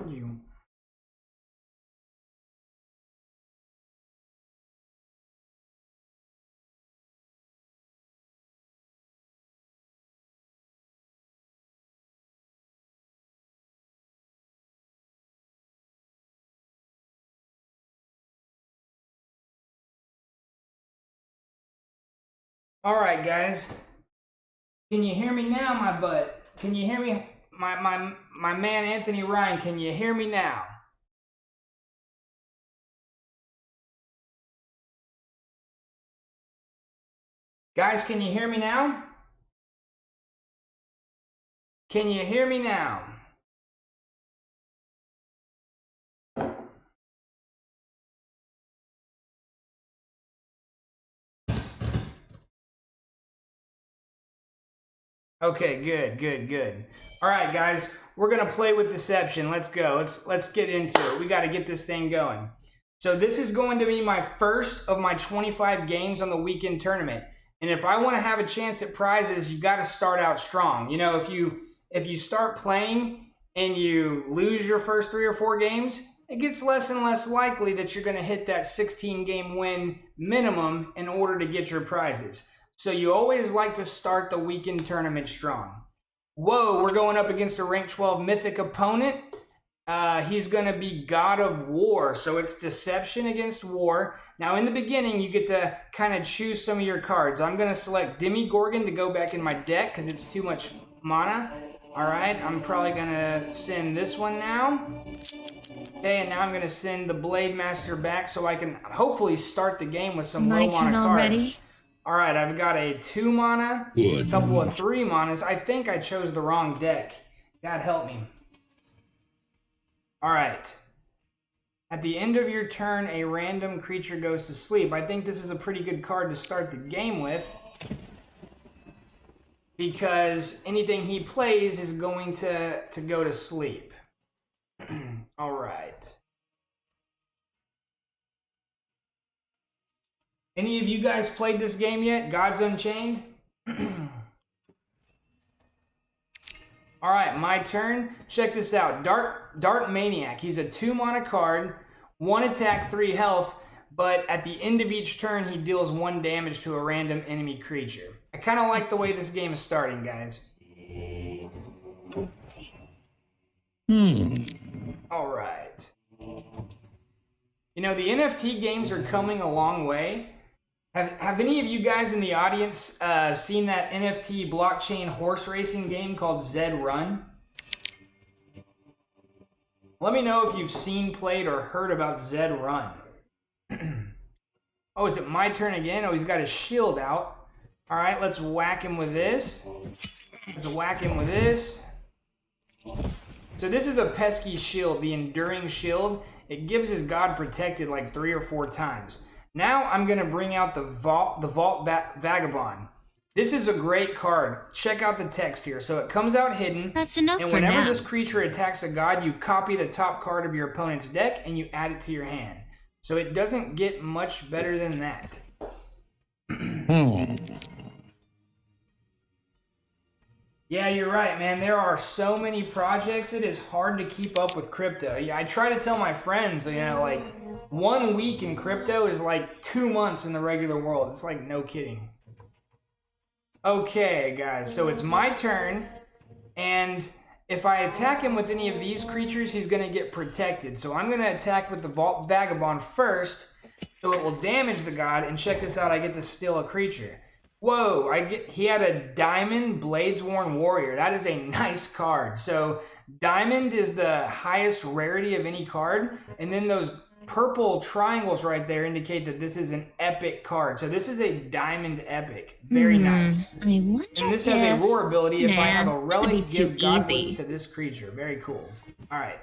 you. All right, guys. Can you hear me now, my butt? Can you hear me, my man Anthony Ryan? Can you hear me now? Guys, can you hear me now? Can you hear me now? Okay, good. All right, guys, we're gonna play with deception. Let's go. Let's get into it. We got to get this thing going. So this is going to be my first of my 25 games on the weekend tournament. And if I want to have a chance at prizes, you got to start out strong. You know, if you start playing and you lose your first 3 or 4 games, it gets less and less likely that you're going to hit that 16 game win minimum in order to get your prizes. So you always like to start the weekend tournament strong. Whoa, we're going up against a rank 12 mythic opponent. He's going to be God of War, so it's deception against war. Now in the beginning, you get to kind of choose some of your cards. I'm going to select Demigorgon to go back in my deck because it's too much mana. All right, I'm probably going to send this one now. Okay, and now I'm going to send the Blade Master back so I can hopefully start the game with some low mana cards. Already? All right, I've got a 2 mana, a couple of 3 manas. I think I chose the wrong deck. God help me. All right. At the end of your turn, a random creature goes to sleep. I think this is a pretty good card to start the game with because anything he plays is going to go to sleep. All right. Any of you guys played this game yet? Gods Unchained? All right, my turn. Check this out. Dart Maniac. He's a 2 mana card, 1 attack, 3 health, but at the end of each turn, he deals 1 damage to a random enemy creature. I kind of like the way this game is starting, guys. All right. You know, the NFT games are coming a long way. Have any of you guys in the audience seen that NFT blockchain horse racing game called Zed Run? Let me know if you've seen, played, or heard about Zed Run. Oh, is it my turn again? Oh, he's got his shield out. All right, let's whack him with this. Let's whack him with this. So this is a pesky shield, the Enduring Shield. It gives his god protected like 3 or 4 times. Now I'm going to bring out the Vault Vagabond. This is a great card. Check out the text here. So it comes out hidden. That's enough for now. And whenever this creature attacks a god, you copy the top card of your opponent's deck and you add it to your hand. So it doesn't get much better than that. Yeah, you're right, man. There are so many projects. It is hard to keep up with crypto. Yeah, I try to tell my friends, you know, like 1 week in crypto is like 2 months in the regular world. It's like no kidding. Okay, guys, so it's my turn, and if I attack him with any of these creatures, he's going to get protected. So I'm going to attack with the Vault Vagabond first, so it will damage the god, and check this out, I get to steal a creature. Whoa, he had a Diamond Bladesworn Warrior. That is a nice card. So Diamond is the highest rarity of any card, and then those purple triangles right there indicate that this is an epic card. So this is a Diamond Epic. Very nice. I wonder and this has a roar ability if I have a relic, give easy to this creature. Very cool. All right,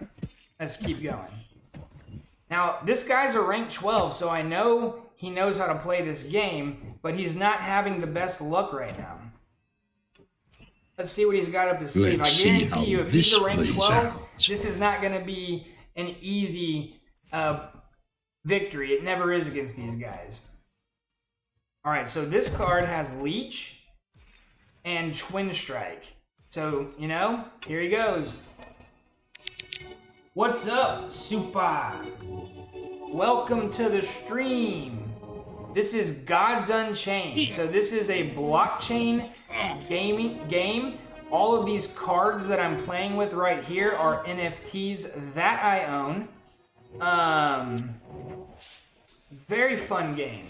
let's keep going. Now, this guy's a rank 12, so I know he knows how to play this game, but he's not having the best luck right now. Let's see what he's got up his sleeve. I guarantee you, if he's a rank 12, this is not going to be an easy victory. It never is against these guys. All right, so this card has Leech and Twin Strike. So, you know, here he goes. What's up, Super? Welcome to the stream. This is Gods Unchained. So this is a blockchain game. All of these cards that I'm playing with right here are NFTs that I own. Very fun game.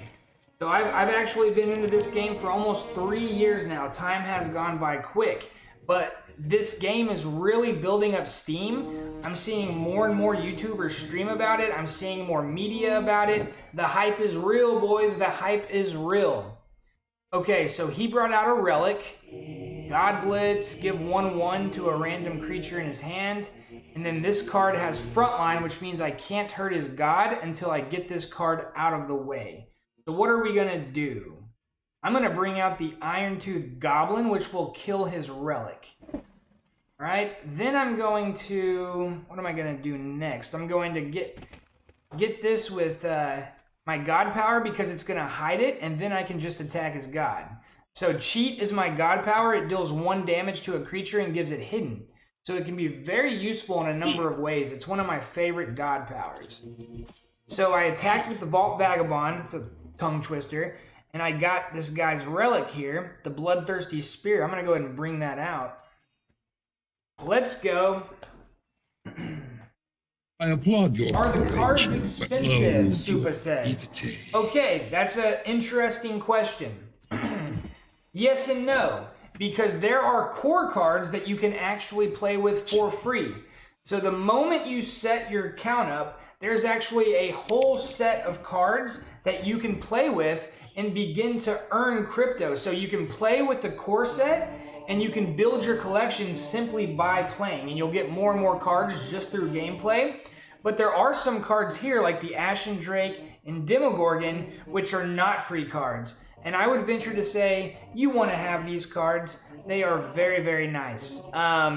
So I've actually been into this game for almost 3 years now. Time has gone by quick, but this game is really building up steam. I'm seeing more and more YouTubers stream about it. I'm seeing more media about it. The hype is real, boys. The hype is real. Okay, so he brought out a relic. God Blitz, give 1/1 to a random creature in his hand. And then this card has frontline, which means I can't hurt his god until I get this card out of the way. So what are we going to do? I'm going to bring out the Iron Tooth Goblin, which will kill his relic. All right, then I'm going to, what am I going to do next? I'm going to get this with my god power because it's going to hide it, and then I can just attack his god. So cheat is my god power. It deals 1 damage to a creature and gives it hidden. So it can be very useful in a number of ways. It's one of my favorite god powers. So I attacked with the Vault Vagabond. It's a tongue twister. And I got this guy's relic here, the Bloodthirsty Spear. I'm going to go ahead and bring that out. Let's go. I applaud your Are the cards courage, expensive, Supa says. Okay, that's an interesting question. Yes and no, because there are core cards that you can actually play with for free. So the moment you set your count up, there's actually a whole set of cards that you can play with and begin to earn crypto. So you can play with the core set and you can build your collection simply by playing, and you'll get more and more cards just through gameplay. But there are some cards here like the Ashen Drake and Demogorgon, which are not free cards. And I would venture to say you want to have these cards. They are very, very nice.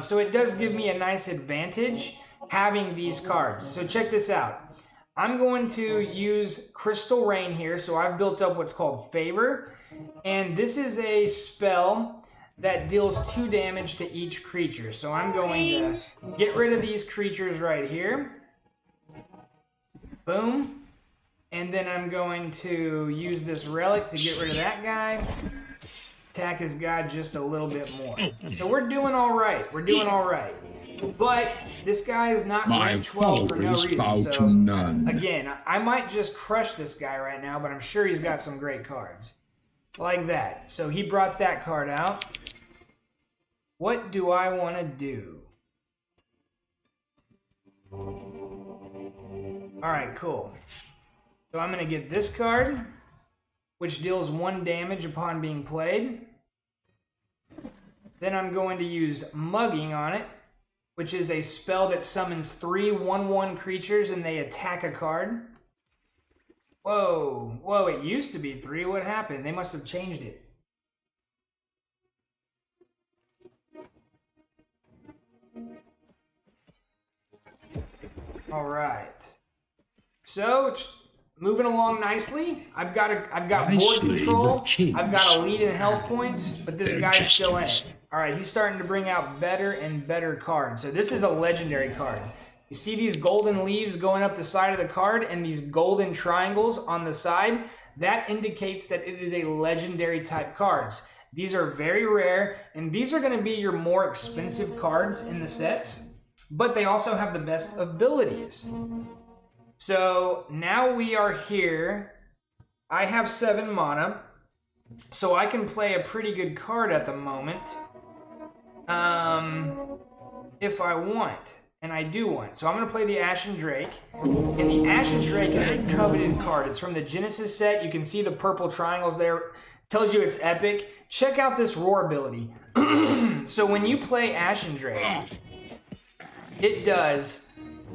So it does give me a nice advantage having these cards. So check this out. I'm going to use Crystal Rain here. So I've built up what's called Favor. And this is a spell that deals 2 damage to each creature. So I'm going to get rid of these creatures right here. Boom. And then I'm going to use this relic to get rid of that guy. Attack his god just a little bit more. So we're doing all right. We're doing all right. But this guy is not rank 12 for no reason. So again, I might just crush this guy right now, but I'm sure he's got some great cards. Like that. So he brought that card out. What do I want to do? Alright, cool. So I'm going to get this card, which deals 1 damage upon being played. Then I'm going to use Mugging on it, which is a spell that summons 3 1/1 creatures and they attack a card. Whoa, whoa, it used to be 3. What happened? They must have changed it. All right. So it's moving along nicely. I've got board control. I've got a lead in health points, but this guy's still in it. All right, he's starting to bring out better and better cards. So this is a legendary card. You see these golden leaves going up the side of the card and these golden triangles on the side? That indicates that it is a legendary type cards. These are very rare, and these are going to be your more expensive cards in the sets, but they also have the best abilities. So now we are here. I have 7 mana, so I can play a pretty good card at the moment. If I want, and I do want. So I'm going to play the Ashen Drake, and the Ashen Drake is a coveted card. It's from the Genesis set. You can see the purple triangles there. Tells you it's epic. Check out this roar ability. So when you play Ashen Drake, it does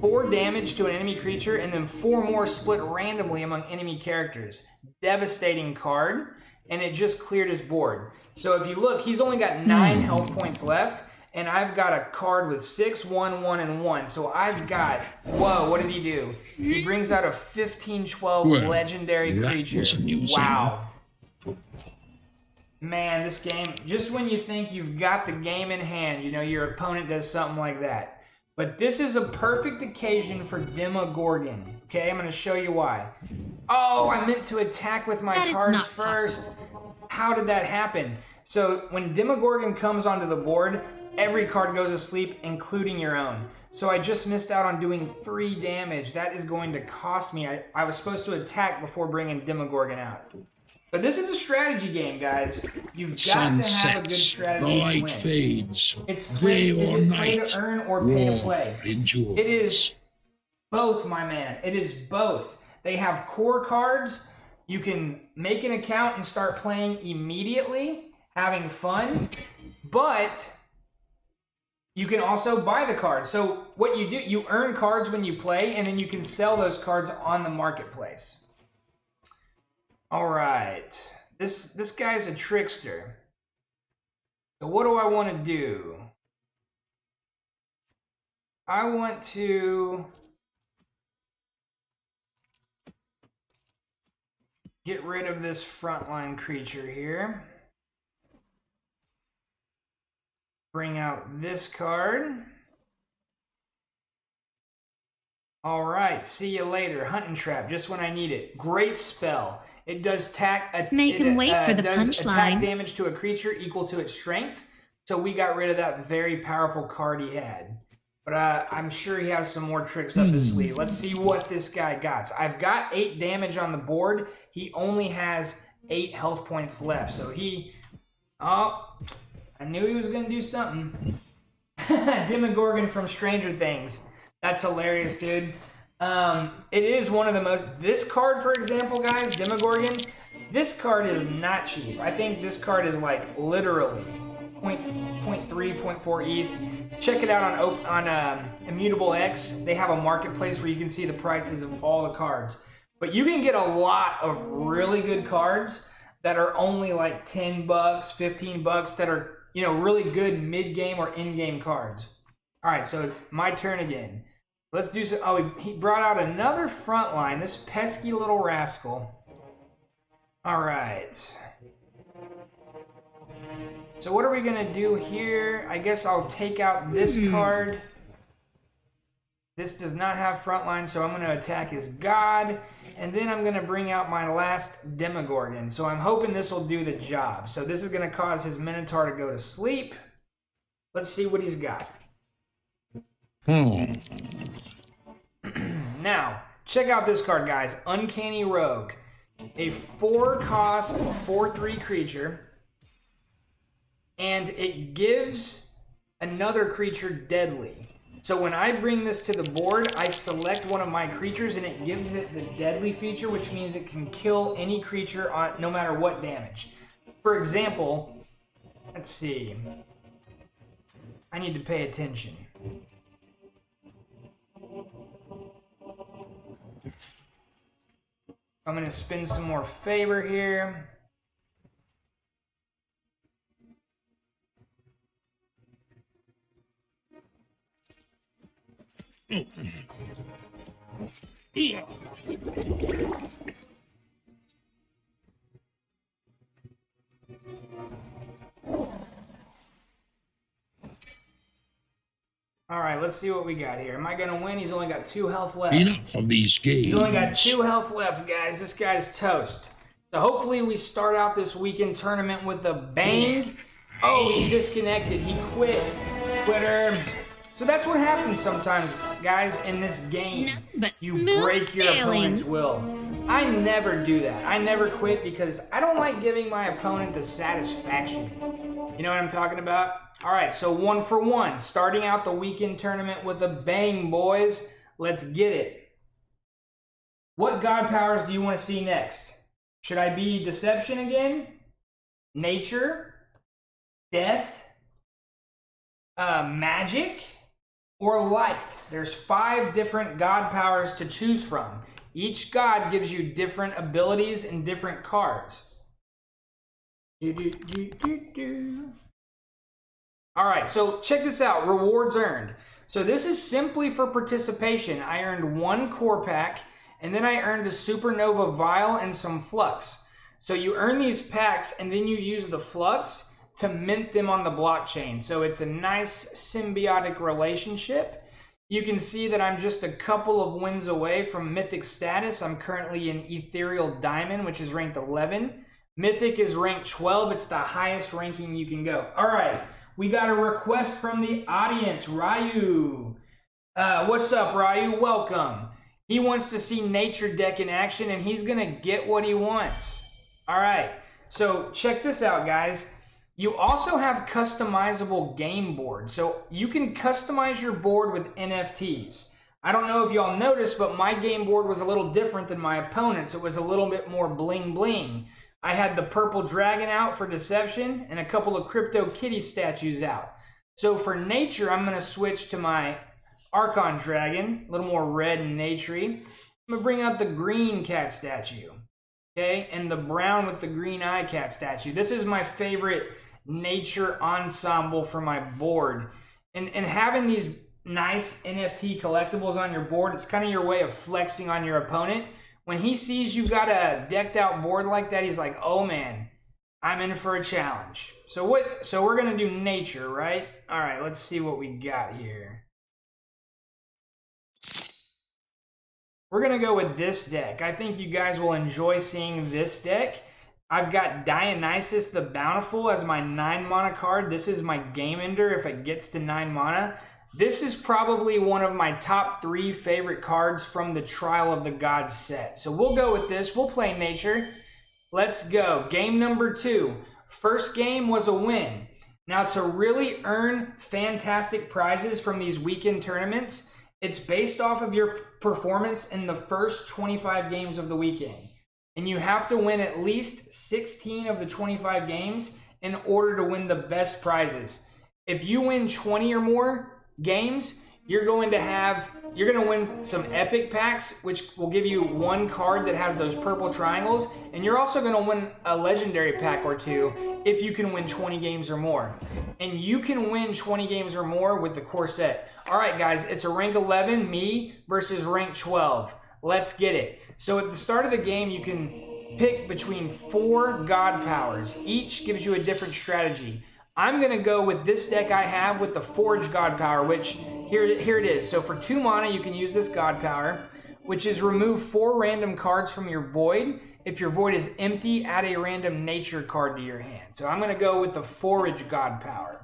4 damage to an enemy creature and then 4 more split randomly among enemy characters. Devastating card, and it just cleared his board. So if you look, he's only got 9 health points left, and I've got a card with 6, 1, 1, and 1. So I've got, whoa, what did he do? He brings out a 15/12 legendary creature. Wow. Man, this game, just when you think you've got the game in hand, you know, your opponent does something like that. But this is a perfect occasion for Demogorgon. Okay, I'm going to show you why. Oh, I meant to attack with my cards first. Possible. How did that happen? So when Demogorgon comes onto the board, every card goes to sleep, including your own. So I just missed out on doing 3 damage. That is going to cost me. I was supposed to attack before bringing Demogorgon out. But this is a strategy game, guys. You've got to have a good strategy to win. Fades. It's play to earn or pay to play. Endures. It is both, my man. It is both. They have core cards. You can make an account and start playing immediately, having fun. But you can also buy the cards. So what you do, you earn cards when you play, and then you can sell those cards on the marketplace. All right, this guy's a trickster. So what do I want to do? I want to get rid of this frontline creature here. Bring out this card. All right, see you later. Hunting Trap, just when I need it. Great spell. It does attack. Make him wait for the punchline. Attack damage to a creature equal to its strength. So we got rid of that very powerful card he had. But I'm sure he has some more tricks up his sleeve. Let's see what this guy got. So I've got 8 damage on the board. He only has 8 health points left. So he... Oh, I knew he was going to do something. Demogorgon from Stranger Things. That's hilarious, dude. It is one of the most... This card, for example, guys, Demogorgon, this card is not cheap. I think this card is like literally 0.3, 0.4 ETH. Check it out on Immutable X. They have a marketplace where you can see the prices of all the cards. But you can get a lot of really good cards that are only like 10 bucks, 15 bucks that are, you know, really good mid-game or in-game cards. All right, so my turn again. Let's do some... Oh, he brought out another front line. This pesky little rascal. All right. So what are we going to do here? I guess I'll take out this card. This does not have front line, so I'm going to attack his god. And then I'm going to bring out my last Demogorgon. So I'm hoping this will do the job. So this is going to cause his Minotaur to go to sleep. Let's see what he's got. Now, check out this card, guys. Uncanny Rogue. A 4-cost, 4/3 creature. And it gives another creature deadly. So when I bring this to the board, I select one of my creatures and it gives it the deadly feature, which means it can kill any creature on no matter what damage. For example, let's see. I need to pay attention. I'm going to spin some more favor here. All right, let's see what we got here. Am I going to win? He's only got 2 health left. Enough of these games. He's only got 2 health left, guys. This guy's toast. So hopefully we start out this weekend tournament with a bang. Oh, he disconnected. He quit. Quitter. So that's what happens sometimes, guys, in this game. You break your opponent's will. I never do that. I never quit because I don't like giving my opponent the satisfaction. You know what I'm talking about? All right, so 1 for 1. Starting out the weekend tournament with a bang, boys. Let's get it. What god powers do you want to see next? Should I be Deception again? Nature? Death? Magic? Or Light? There's 5 different god powers to choose from. Each god gives you different abilities and different cards. Alright, so check this out. Rewards earned. So this is simply for participation. I earned 1 core pack, and then I earned a Supernova Vial and some Flux. So you earn these packs, and then you use the Flux to mint them on the blockchain. So it's a nice symbiotic relationship. You can see that I'm just a couple of wins away from Mythic status. I'm currently in Ethereal Diamond, which is ranked 11. Mythic is ranked 12. It's the highest ranking you can go. All right, we got a request from the audience, Ryu. What's up, Ryu? Welcome. He wants to see Nature deck in action, and he's going to get what he wants. All right, so check this out, guys. You also have customizable game boards. So you can customize your board with NFTs. I don't know if y'all noticed, but my game board was a little different than my opponent's. It was a little bit more bling bling. I had the purple dragon out for deception and a couple of crypto kitty statues out. So for nature, I'm going to switch to my Archon dragon, a little more red and naturey. I'm going to bring out the green cat statue. Okay, and the brown with the green eye cat statue. This is my favorite nature ensemble for my board. And having these nice NFT collectibles on your board, it's kind of your way of flexing on your opponent. When he sees you've got a decked out board like that, he's like, oh man, I'm in for a challenge. So we're gonna do nature, right? All right, let's see what we got here. We're gonna go with this deck. I think you guys will enjoy seeing this deck. I've got Dionysus the Bountiful as my 9 mana card. This is my game ender if it gets to 9 mana. This is probably one of my top 3 favorite cards from the Trial of the Gods set. So we'll go with this. We'll play nature. Let's go. Game number 2. First game was a win. Now to really earn fantastic prizes from these weekend tournaments, it's based off of your performance in the first 25 games of the weekend. And you have to win at least 16 of the 25 games in order to win the best prizes. If you win 20 or more games, you're going to win some epic packs, which will give you 1 card that has those purple triangles. And you're also going to win a legendary pack or 2 if you can win 20 games or more. And you can win 20 games or more with the core set. All right, guys, it's a rank 11, me, versus rank 12. Let's get it. So at the start of the game, you can pick between 4 god powers. Each gives you a different strategy. I'm going to go with this deck I have with the Forge god power, which here it is. So for 2 mana, you can use this god power, which is remove 4 random cards from your void. If your void is empty, add a random nature card to your hand. So I'm going to go with the Forge god power.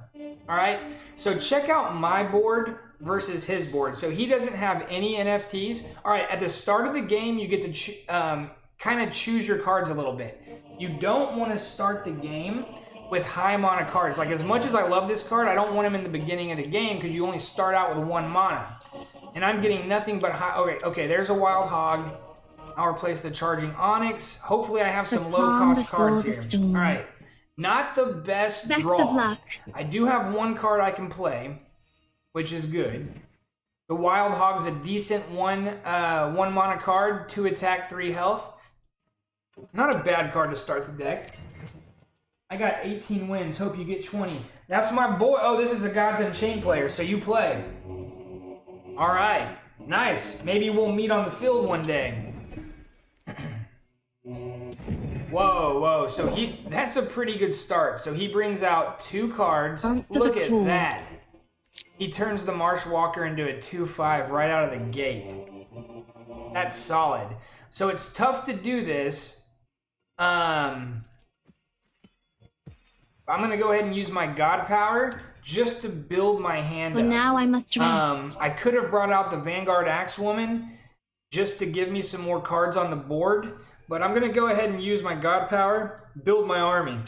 All right, so check out my board versus his board. So he doesn't have any NFTs. All right, at the start of the game, you get to kind of choose your cards a little bit. You don't want to start the game with high mana cards. Like, as much as I love this card, I don't want him in the beginning of the game because you only start out with 1 mana. And I'm getting nothing but high. Okay, there's a Wild Hog. I'll replace the Charging Onyx. Hopefully I have some low-cost cards here. All right, not the best draw. Best of luck. I do have 1 card I can play, which is good. The Wild Hog's a decent 1 mana card, 2 attack, 3 health. Not a bad card to start the deck. I got 18 wins. Hope you get 20. That's my boy. Oh, this is a Gods Unchained player, so you play. All right, nice. Maybe we'll meet on the field one day. Whoa. So that's a pretty good start. So he brings out 2 cards. Look at that. He turns the Marshwalker into a 2/5 right out of the gate. That's solid. So it's tough to do this. I'm going to go ahead and use my God Power just to build my hand up. Now I must rest. I could have brought out the Vanguard Axewoman just to give me some more cards on the board, but I'm going to go ahead and use my God Power, build my army.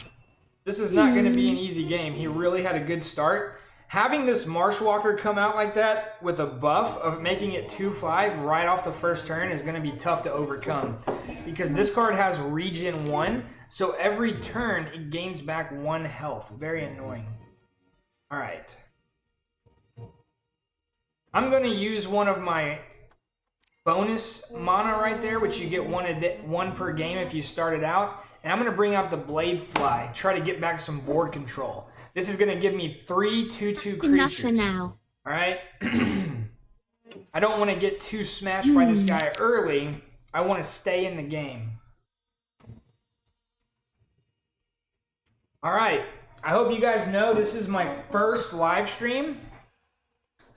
This is not going to be an easy game. He really had a good start. Having this Marshwalker come out like that with a buff of making it 2/5 right off the first turn is going to be tough to overcome, because this card has regen 1, so every turn it gains back 1 health. Very annoying. All right. I'm going to use one of my bonus mana right there, which you get 1 per game if you start it out, and I'm going to bring out the Blade Fly, try to get back some board control. This is going to give me 3 2/2 creatures. Enough for now. All right. I don't want to get too smashed by this guy early. I want to stay in the game. All right. I hope you guys know this is my first live stream.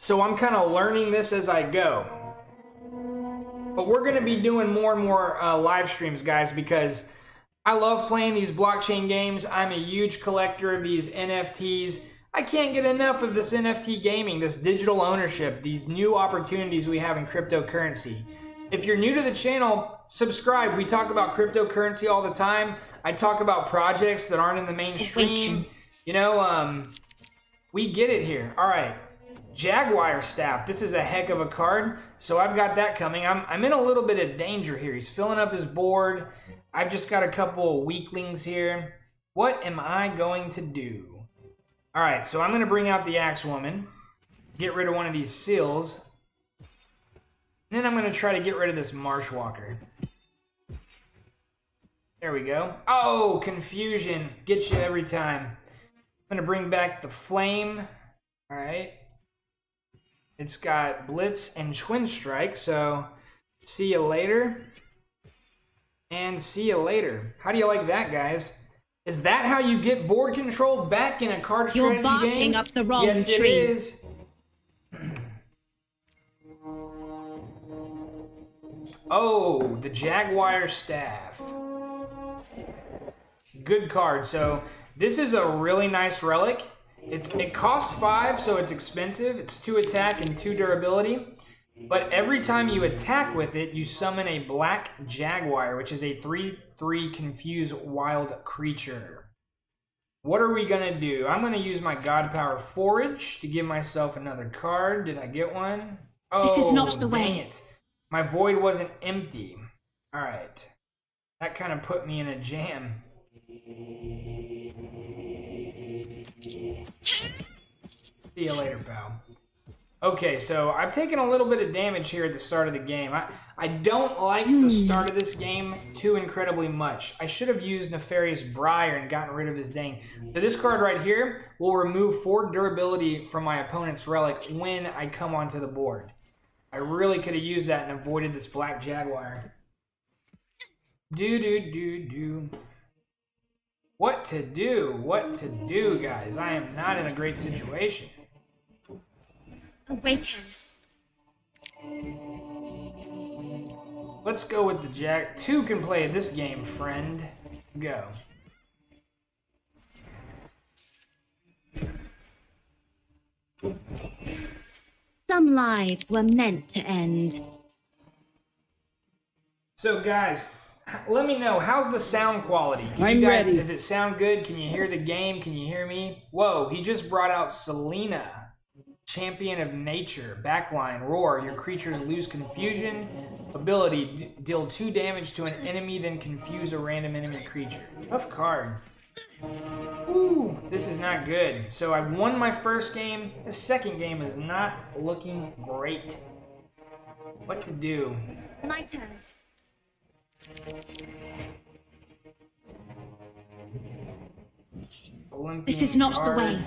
so I'm kind of learning this as I go. But we're going to be doing more and more live streams, guys, because I love playing these blockchain games. I'm a huge collector of these NFTs. I can't get enough of this NFT gaming, this digital ownership, these new opportunities we have in cryptocurrency. If you're new to the channel, subscribe. We talk about cryptocurrency all the time. I talk about projects that aren't in the mainstream. You know, we get it here. All right, Jaguar Staff. This is a heck of a card. So I've got that coming. I'm in a little bit of danger here. He's filling up his board. I've just got a couple weaklings here. What am I going to do? All right, so I'm going to bring out the Axe Woman, get rid of one of these seals, and then I'm going to try to get rid of this Marshwalker. There we go. Oh, confusion. Gets you every time. I'm going to bring back the Flame. All right. It's got Blitz and Twin Strike, so see you later. And see you later. How do you like that, guys? Is that how you get board control back in a card strategy game? You're barking up the wrong yes, tree. It is. Oh, the Jaguar Staff. Good card. So this is a really nice relic. It costs 5, so it's expensive. It's 2 attack and 2 durability. But every time you attack with it, you summon a black Jaguar, which is a 3/3 confuse wild creature. What are we going to do? I'm going to use my God Power Forage to give myself another card. Did I get one? Oh, this is not the way. It. My void wasn't empty. All right. That kind of put me in a jam. See you later, pal. Okay, so I've taken a little bit of damage here at the start of the game. I don't like the start of this game too incredibly much. I should have used Nefarious Briar and gotten rid of his dang. So this card right here will remove 4 durability from my opponent's relic when I come onto the board. I really could have used that and avoided this black Jaguar. Do. What to do? What to do, guys? I am not in a great situation. Awaken. Let's go with the Jack. 2 can play this game, friend. Go. Some lives were meant to end. So, guys, let me know, how's the sound quality? I'm ready. Does it sound good? Can you hear the game? Can you hear me? Whoa, he just brought out Selena. Champion of Nature, backline, roar. Your creatures lose confusion. Ability, deal 2 damage to an enemy, then confuse a random enemy creature. Tough card. Woo, this is not good. So I won my first game. The second game is not looking great. What to do? My turn. This is not the way.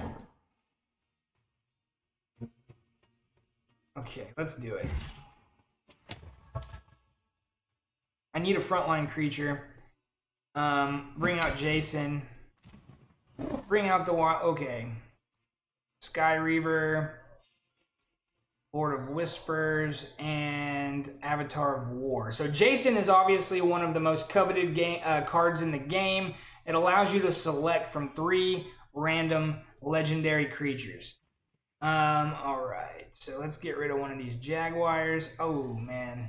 Okay, let's do it. I need a frontline creature. Bring out Jason. Bring out the okay. Sky Reaver, Lord of Whispers, and Avatar of War. So Jason is obviously one of the most coveted cards in the game. It allows you to select from 3 random legendary creatures. All right. So let's get rid of one of these Jaguars. Oh, man.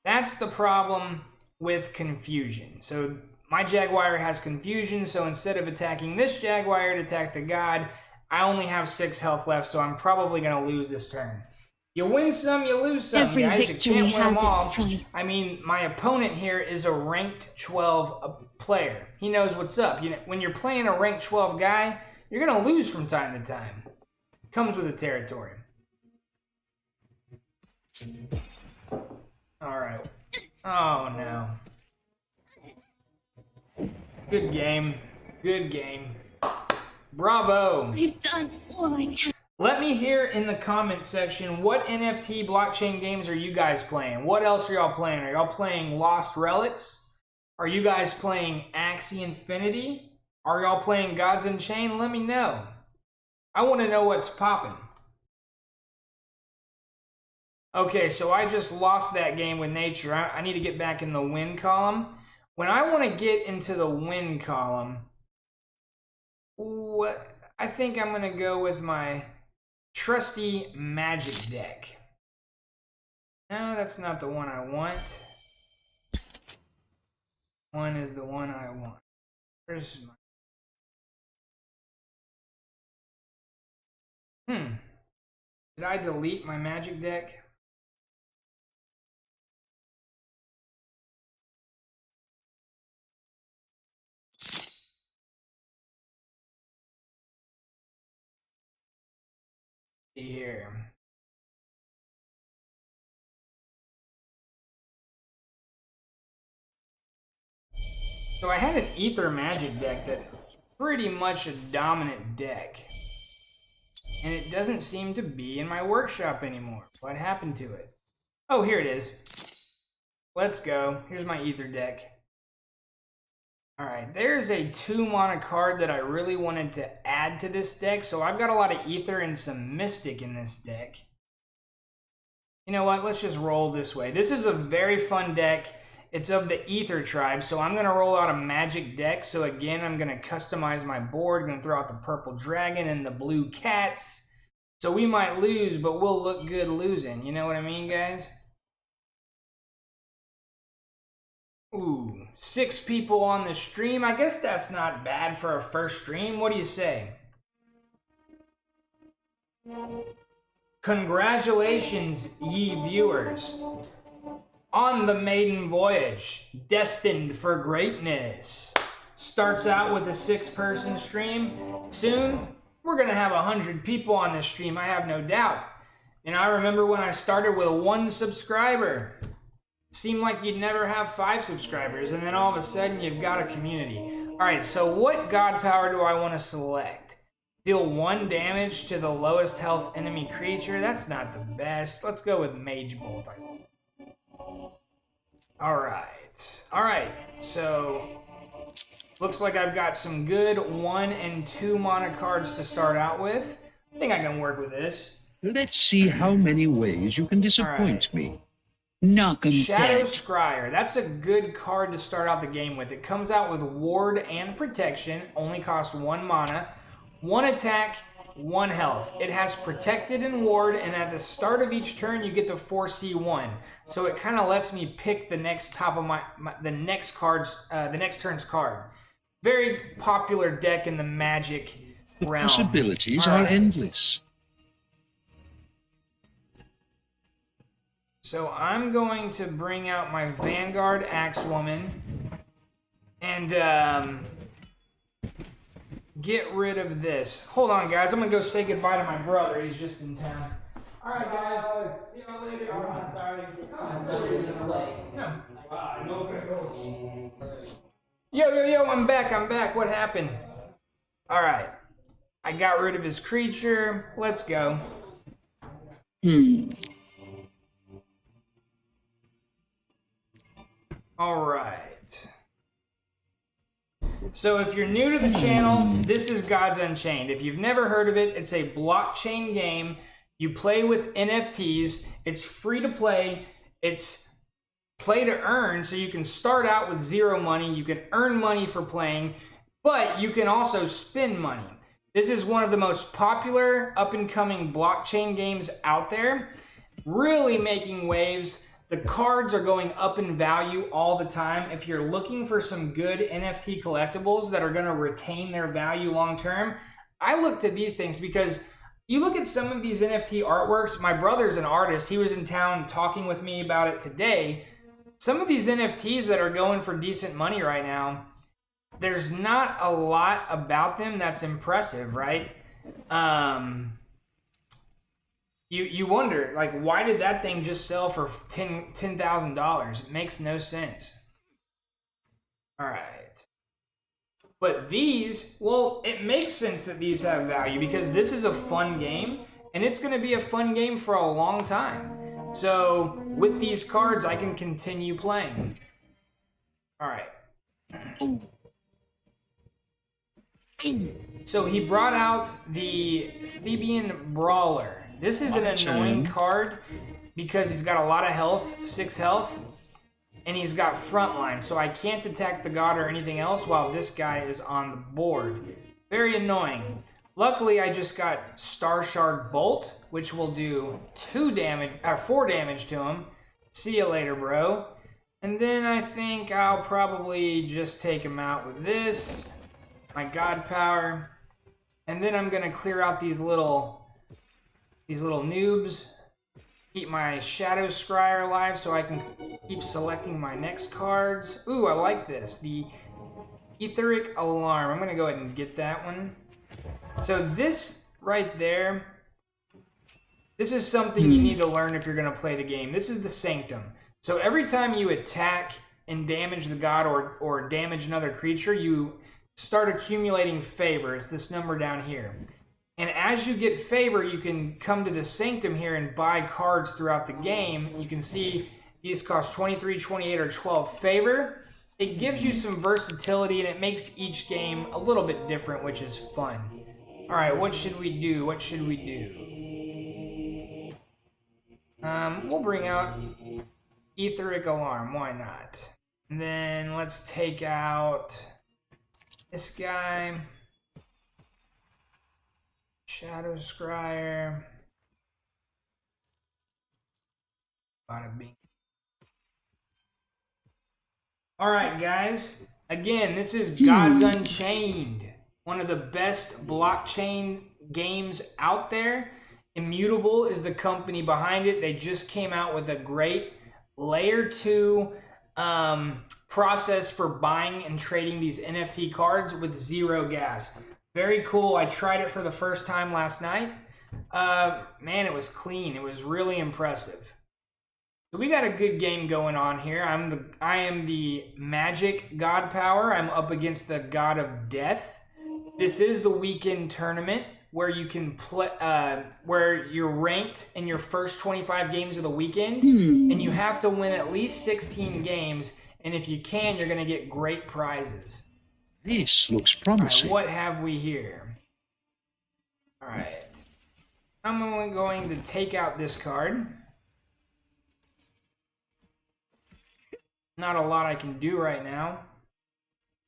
That's the problem with confusion. So my Jaguar has confusion, so instead of attacking this Jaguar to attack the god, I only have 6 health left, so I'm probably going to lose this turn. You win some, you lose some, Every guys. You can't win them all. Choice. I mean, my opponent here is a ranked 12 player. He knows what's up. You know, when you're playing a ranked 12 guy, you're going to lose from time to time. Comes with the territory. All right. Oh, no. Good game. Good game. Bravo. I've done all I can. Let me hear in the comment section, what NFT blockchain games are you guys playing? What else are y'all playing? Are y'all playing Lost Relics? Are you guys playing Axie Infinity? Are y'all playing Gods Unchained? Let me know. I want to know what's popping. Okay, so I just lost that game with nature. I need to get back in the win column. When I want to get into the win column, I think I'm going to go with my trusty magic deck. No, that's not the one I want. One is the one I want. Where's my... Did I delete my magic deck? Here. So I had an ether magic deck that's pretty much a dominant deck. And it doesn't seem to be in my workshop anymore. What happened to it? Oh, here it is. Let's go. Here's my ether deck. Alright, there's a 2-mana card that I really wanted to add to this deck. So I've got a lot of ether and some mystic in this deck. You know what? Let's just roll this way. This is a very fun deck. It's of the ether tribe, so I'm going to roll out a magic deck. So again, I'm going to customize my board. I'm going to throw out the purple dragon and the blue cats. So we might lose, but we'll look good losing. You know what I mean, guys? Ooh, 6 people on the stream. I guess that's not bad for a first stream. What do you say? Congratulations, ye viewers, on the maiden voyage, destined for greatness. Starts out with a 6-person stream. Soon, we're going to have 100 people on this stream, I have no doubt. And I remember when I started with 1 subscriber. It seemed like you'd never have 5 subscribers, and then all of a sudden you've got a community. Alright, so what god power do I want to select? Deal 1 damage to the lowest health enemy creature? That's not the best. Let's go with Mage Bolt. Alright, so looks like I've got some good 1 and 2 mana cards to start out with. I think I can work with this. Let's see how many ways you can disappoint me. Knock 'em Shadow dead. Scryer. That's a good card to start out the game with. It comes out with Ward and Protection. Only costs 1 mana. 1 attack, 1 health. It has Protected and Ward, and at the start of each turn, you get to 4C 1. So it kind of lets me pick the next top of the next turn's card. Very popular deck in the Magic The realm. possibilities are endless. So I'm going to bring out my Vanguard Axewoman and get rid of this. Hold on, guys. I'm going to go say goodbye to my brother. He's just in town. All right, guys. See y'all later. I'm sorry. No. Yo, I'm back. What happened? All right. I got rid of his creature. Let's go. All right. So if you're new to the channel, this is Gods Unchained. If you've never heard of it, it's a blockchain game. You play with NFTs. It's free to play. It's play to earn, so you can start out with 0 money. You can earn money for playing, but you can also spend money. This is one of the most popular up-and-coming blockchain games out there. Really making waves. The cards are going up in value all the time. If you're looking for some good NFT collectibles that are going to retain their value long term, I look to these things because you look at some of these NFT artworks. My brother's an artist. He was in town talking with me about it today. Some of these NFTs that are going for decent money right now, there's not a lot about them that's impressive, right? You wonder, like, why did that thing just sell for $10,000? It makes no sense. All right. But these, well, it makes sense that these have value because this is a fun game, and it's going to be a fun game for a long time. So with these cards, I can continue playing. All right. So he brought out the Theban Brawler. This is an annoying card, because he's got a lot of health, 6 health, and he's got frontline, so I can't attack the god or anything else while this guy is on the board. Very annoying. Luckily, I just got Star Shard Bolt, which will do 4 damage to him. See you later, bro. And then I think I'll probably just take him out with this, my god power, and then I'm gonna clear out these little noobs. Keep my Shadow Scryer alive so I can keep selecting my next cards. Ooh, I like this. The Etheric Alarm. I'm going to go ahead and get that one. So this right there, this is something you need to learn if you're going to play the game. This is the Sanctum. So every time you attack and damage the god or damage another creature, you start accumulating favor. It's this number down here. And as you get favor, you can come to the Sanctum here and buy cards throughout the game. You can see these cost 23, 28, or 12 favor. It gives you some versatility, and it makes each game a little bit different, which is fun. All right, what should we do? What should we do? We'll bring out Etheric Alarm. Why not? And then let's take out this guy. Shadow Scryer. Bada bing. Alright, guys. Again, this is Gods Unchained. One of the best blockchain games out there. Immutable is the company behind it. They just came out with a great Layer 2 process for buying and trading these NFT cards with 0 gas. Very cool. I tried it for the first time last night. Man, it was clean. It was really impressive. So we got a good game going on here. I am the magic god power. I'm up against the god of death. This is the weekend tournament where you can play, where you're ranked in your first 25 games of the weekend, and you have to win at least 16 games. And if you can, you're going to get great prizes. This looks promising. All right, what have we here? All right. I'm only going to take out this card. Not a lot I can do right now.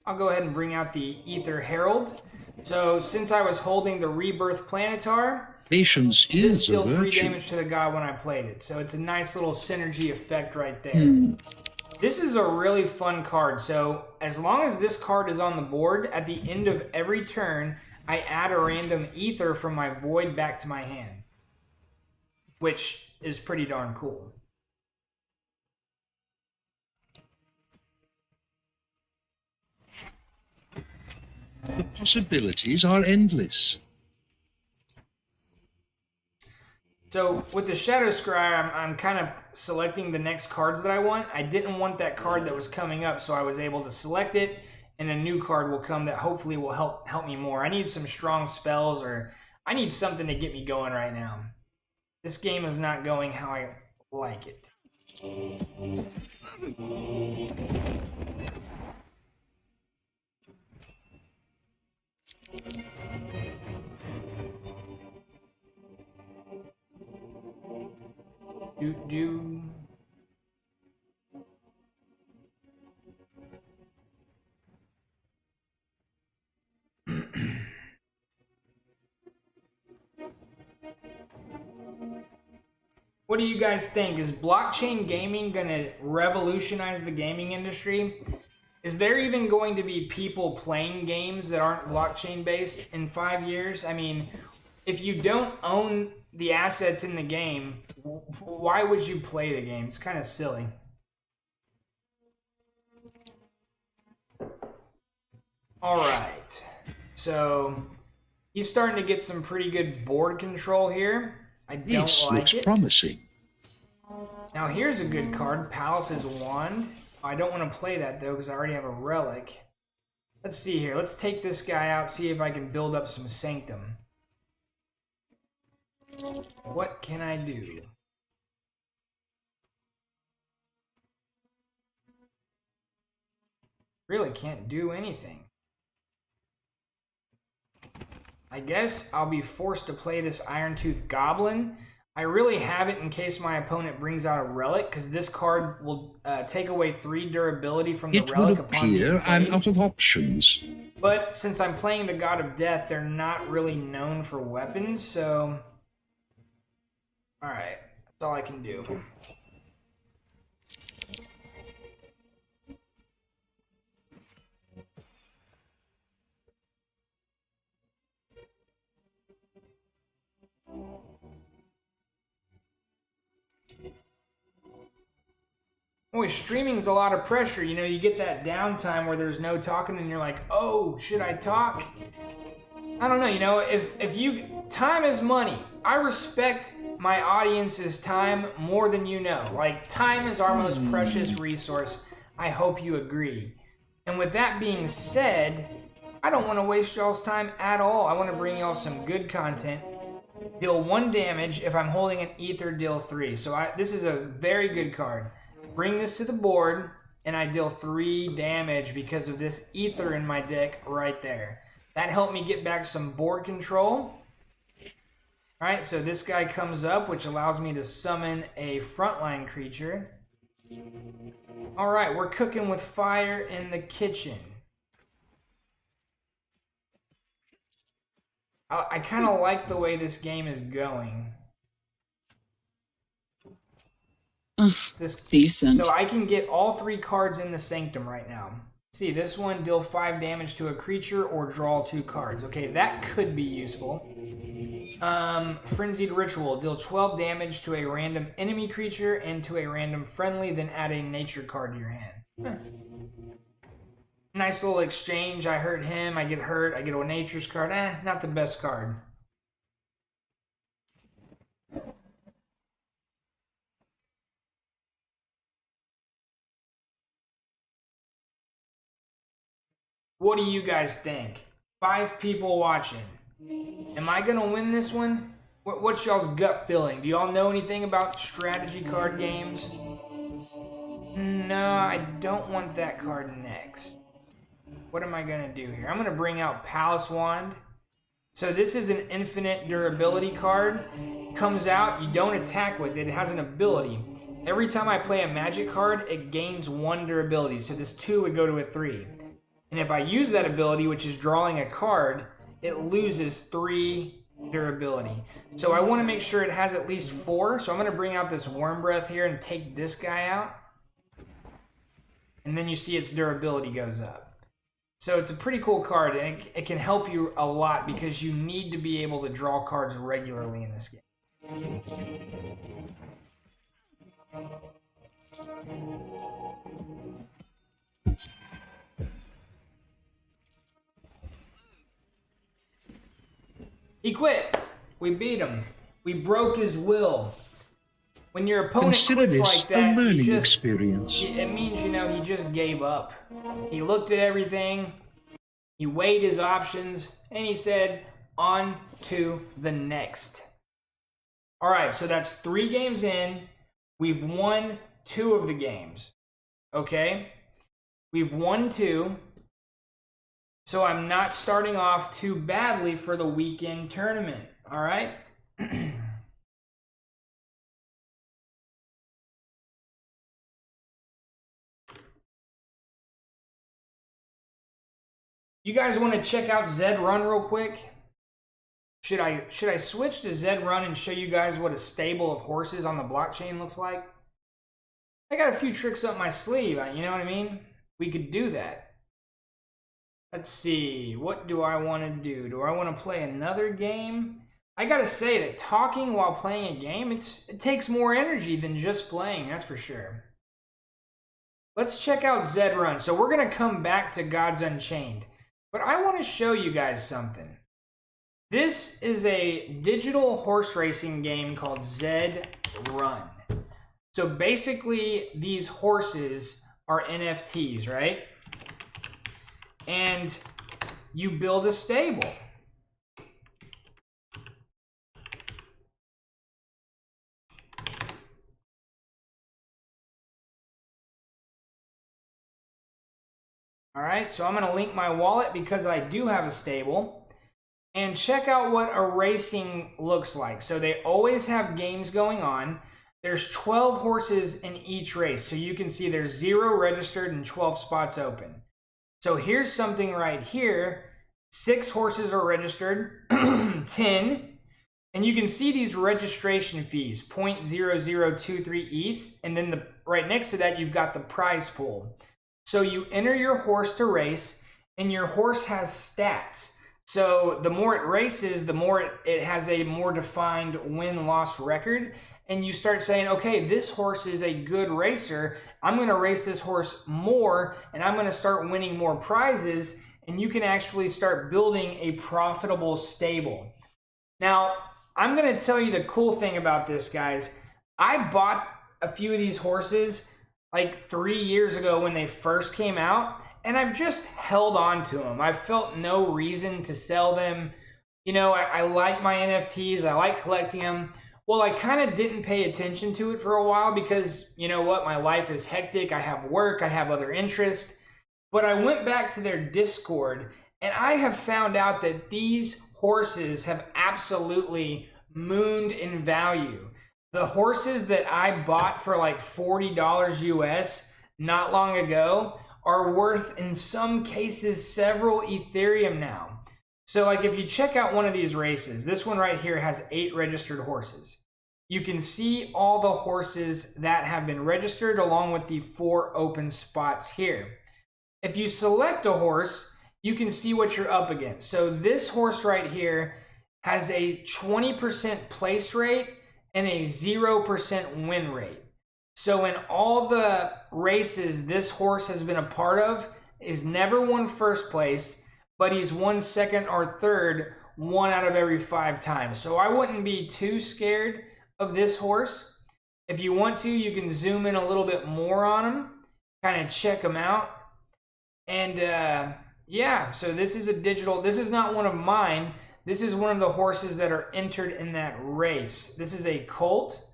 I'll go ahead and bring out the Ether Herald. So since I was holding the Rebirth Planetar, patience this is a dealt 3 virtue. damage to the god when I played it. So it's a nice little synergy effect right there. This is a really fun card. So as long as this card is on the board, at the end of every turn, I add a random ether from my void back to my hand, which is pretty darn cool. The possibilities are endless. So with the Shadow Scryer, I'm kind of selecting the next cards that I want. I didn't want that card that was coming up, so I was able to select it, and a new card will come that hopefully will help me more. I need some strong spells, or I need something to get me going right now. This game is not going how I like it. Do. What do you guys think? Is blockchain gaming going to revolutionize the gaming industry? Is there even going to be people playing games that aren't blockchain based in 5 years? I mean, if you don't own the assets in the game, why would you play the game? It's kind of silly. All right. So he's starting to get some pretty good board control here. I don't This like looks it. promising. Now here's a good card, Palace's Wand. I don't want to play that though because I already have a relic. Let's see here. Let's take this guy out, see if I can build up some Sanctum. What can I do? Really can't do anything. I guess I'll be forced to play this Iron Tooth Goblin. I really have it in case my opponent brings out a relic, because this card will take away 3 durability from the It would relic upon being appear I'm played. out of options. But since I'm playing the God of Death, they're not really known for weapons, so... Alright, that's all I can do. Boy, streaming's a lot of pressure. You know, you get that downtime where there's no talking and you're like, oh, should I talk? I don't know, you know, if you... Time is money. I respect my audience's time more than you know. Like, time is our most precious resource. I hope you agree. And with that being said, I don't want to waste y'all's time at all. I want to bring y'all some good content. Deal 1 damage. If I'm holding an ether, deal 3. So this is a very good card. Bring this to the board, and I deal 3 damage because of this ether in my deck right there. That helped me get back some board control. Alright, so this guy comes up, which allows me to summon a frontline creature. Alright, we're cooking with fire in the kitchen. I kind of like the way this game is going. Decent. So I can get all 3 cards in the Sanctum right now. See, this one, deal 5 damage to a creature or draw 2 cards. Okay, that could be useful. Frenzied Ritual, deal 12 damage to a random enemy creature and to a random friendly, then add a nature card to your hand. Nice little exchange. I hurt him, I get hurt, I get a nature's card. Not the best card. What do you guys think? 5 people watching. Am I gonna win this one? What's y'all's gut feeling? Do y'all know anything about strategy card games? No, I don't want that card next. What am I gonna do here? I'm gonna bring out Palace Wand. So this is an infinite durability card. Comes out, you don't attack with it. It has an ability. Every time I play a magic card, it gains 1 durability. So this 2 would go to a 3. And if I use that ability, which is drawing a card, it loses 3 durability. So I want to make sure it has at least 4. So I'm going to bring out this Worm Breath here and take this guy out. And then you see its durability goes up. So it's a pretty cool card, and it can help you a lot because you need to be able to draw cards regularly in this game. He quit. We beat him. We broke his will. When your opponent Consider quits this like that, a learning you just, experience. it means, you know, he just gave up. He looked at everything, he weighed his options, and he said, on to the next. All right, so that's 3 games in. We've won 2 of the games. Okay? We've won 2. So I'm not starting off too badly for the weekend tournament. All right? You guys want to check out Zed Run real quick? Should I switch to Zed Run and show you guys what a stable of horses on the blockchain looks like? I got a few tricks up my sleeve, you know what I mean? We could do that. Let's see, what do I want to do? Do I want to play another game? I gotta say that talking while playing a game, it takes more energy than just playing, that's for sure. Let's check out Zed Run. So we're gonna come back to Gods Unchained. But I want to show you guys something. This is a digital horse racing game called Zed Run. So basically, these horses are NFTs, right? And you build a stable. All right, so I'm going to link my wallet because I do have a stable. and check out what a racing looks like. So they always have games going on. There's 12 horses in each race. So you can see there's 0 registered and 12 spots open. So here's something right here. 6 horses are registered, 10. And you can see these registration fees, 0.0023 ETH. And then right next to that, you've got the prize pool. So you enter your horse to race, and your horse has stats. So the more it races, the more it has a more defined win-loss record. And you start saying, okay, this horse is a good racer. I'm going to race this horse more, and I'm going to start winning more prizes. And you can actually start building a profitable stable. Now, I'm going to tell you the cool thing about this, guys. I bought a few of these horses like 3 years ago when they first came out, and I've just held on to them. I felt no reason to sell them. You know, I like my NFTs. I like collecting them. Well, I kind of didn't pay attention to it for a while because, you know what, my life is hectic. I have work. I have other interests. But I went back to their Discord, and I have found out that these horses have absolutely mooned in value. The horses that I bought for like $40 US not long ago are worth, in some cases, several Ethereum now. So like if you check out one of these races, this one right here has 8 registered horses. You can see all the horses that have been registered along with the 4 open spots here. If you select a horse, you can see what you're up against. So this horse right here has a 20% place rate and a 0% win rate. So in all the races this horse has been a part of, is never won first place, but he's won second or third 1 out of every 5 times. So I wouldn't be too scared of this horse. If you want to, you can zoom in a little bit more on him, kind of check him out. And yeah, so this is a digital, this is not one of mine. This is one of the horses that are entered in that race. This is a colt.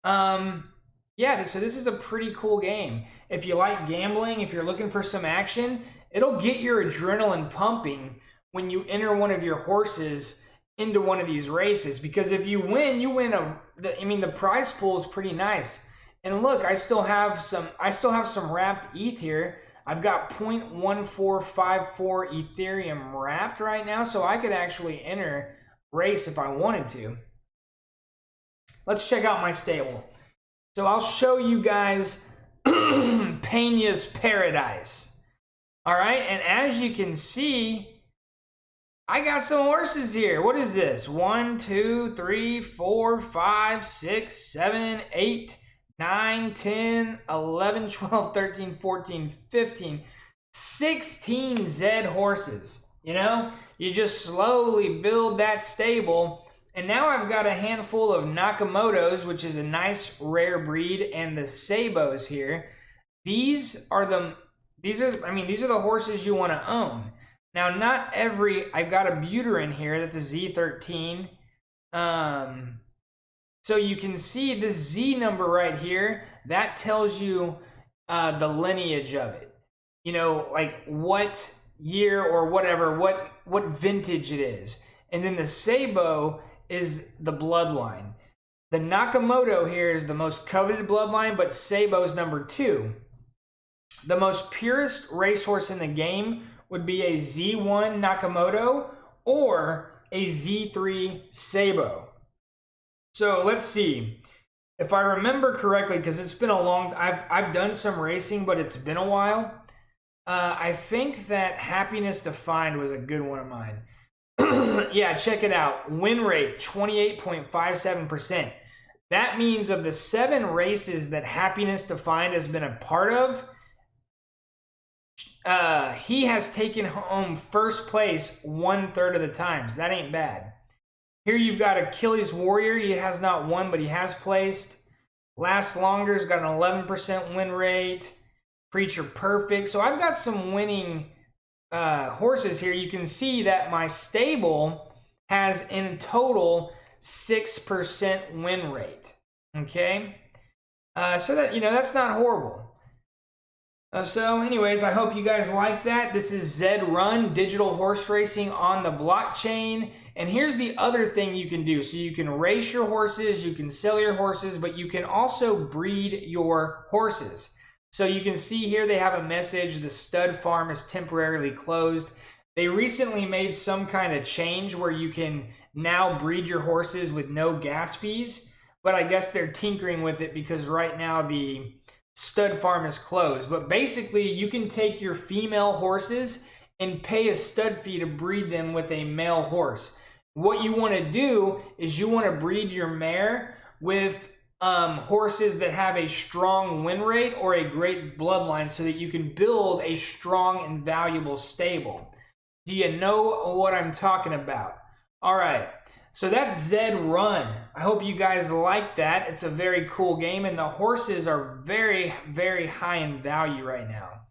Yeah, so this is a pretty cool game. If you like gambling, if you're looking for some action, it'll get your adrenaline pumping when you enter one of your horses into one of these races. Because if you win, the prize pool is pretty nice. And look, I still have some wrapped ETH here. I've got 0.1454 Ethereum wrapped right now, so I could actually enter race if I wanted to. Let's check out my stable. So I'll show you guys Peña's Paradise. All right, and as you can see, I got some horses here. What is this? 1, 2, 3, 4, 5, 6, 7, 8, 9, 10, 11, 12, 13, 14, 15, 16 Zed horses. You know, you just slowly build that stable. And now I've got a handful of Nakamotos, which is a nice rare breed, and the Sabos here. These are the horses you want to own. Now, I've got a Buterin here, that's a Z13. So you can see this Z number right here, that tells you the lineage of it. You know, like what year or whatever, what vintage it is. And then the Sabo is the bloodline. The Nakamoto here is the most coveted bloodline, but Sabo's number 2. The most purest racehorse in the game would be a Z1 Nakamoto or a Z3 Sabo. So let's see. If I remember correctly, because it's been a long, I've done some racing, but it's been a while. I think that Happiness Defined was a good one of mine. Yeah, check it out. Win rate, 28.57%. That means of the 7 races that Happiness Defined has been a part of, he has taken home first place 1/3 of the times. That ain't bad. Here you've got Achilles Warrior. He has not won, but he has placed. Last Longer's got an 11% win rate. Preacher Perfect. So I've got some winning horses here. You can see that my stable has in total 6% win rate. Okay, so that, you know, that's not horrible. So anyways, I hope you guys like that. This is Zed Run, digital horse racing on the blockchain. And here's the other thing you can do. So you can race your horses, you can sell your horses, but you can also breed your horses. So you can see here they have a message, the stud farm is temporarily closed. They recently made some kind of change where you can now breed your horses with no gas fees, but I guess they're tinkering with it because right now the stud farm is closed. But basically you can take your female horses and pay a stud fee to breed them with a male horse. What you want to do is you want to breed your mare with horses that have a strong win rate or a great bloodline so that you can build a strong and valuable stable. Do you know what I'm talking about? All right. So that's Zed Run. I hope you guys like that. It's a very cool game, and the horses are very, very high in value right now.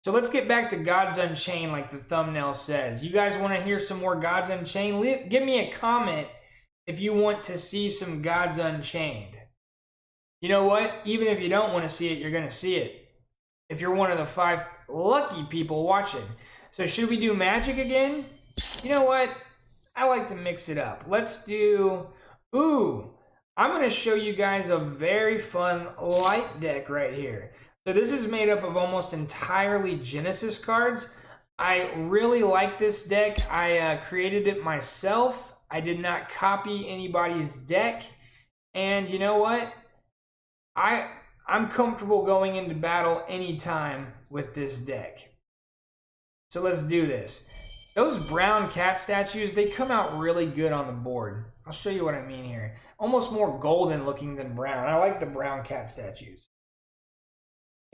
So let's get back to Gods Unchained like the thumbnail says. You guys want to hear some more Gods Unchained? Give me a comment if you want to see some Gods Unchained. You know what? Even if you don't want to see it, you're going to see it. If you're one of the 5 lucky people watching. So should we do Magic again? You know what? I like to mix it up. Let's do, I'm going to show you guys a very fun light deck right here. So this is made up of almost entirely Genesis cards. I really like this deck. I created it myself. I did not copy anybody's deck. And you know what? I'm comfortable going into battle anytime with this deck. So let's do this. Those brown cat statues, they come out really good on the board. I'll show you what I mean here. Almost more golden looking than brown. I like the brown cat statues.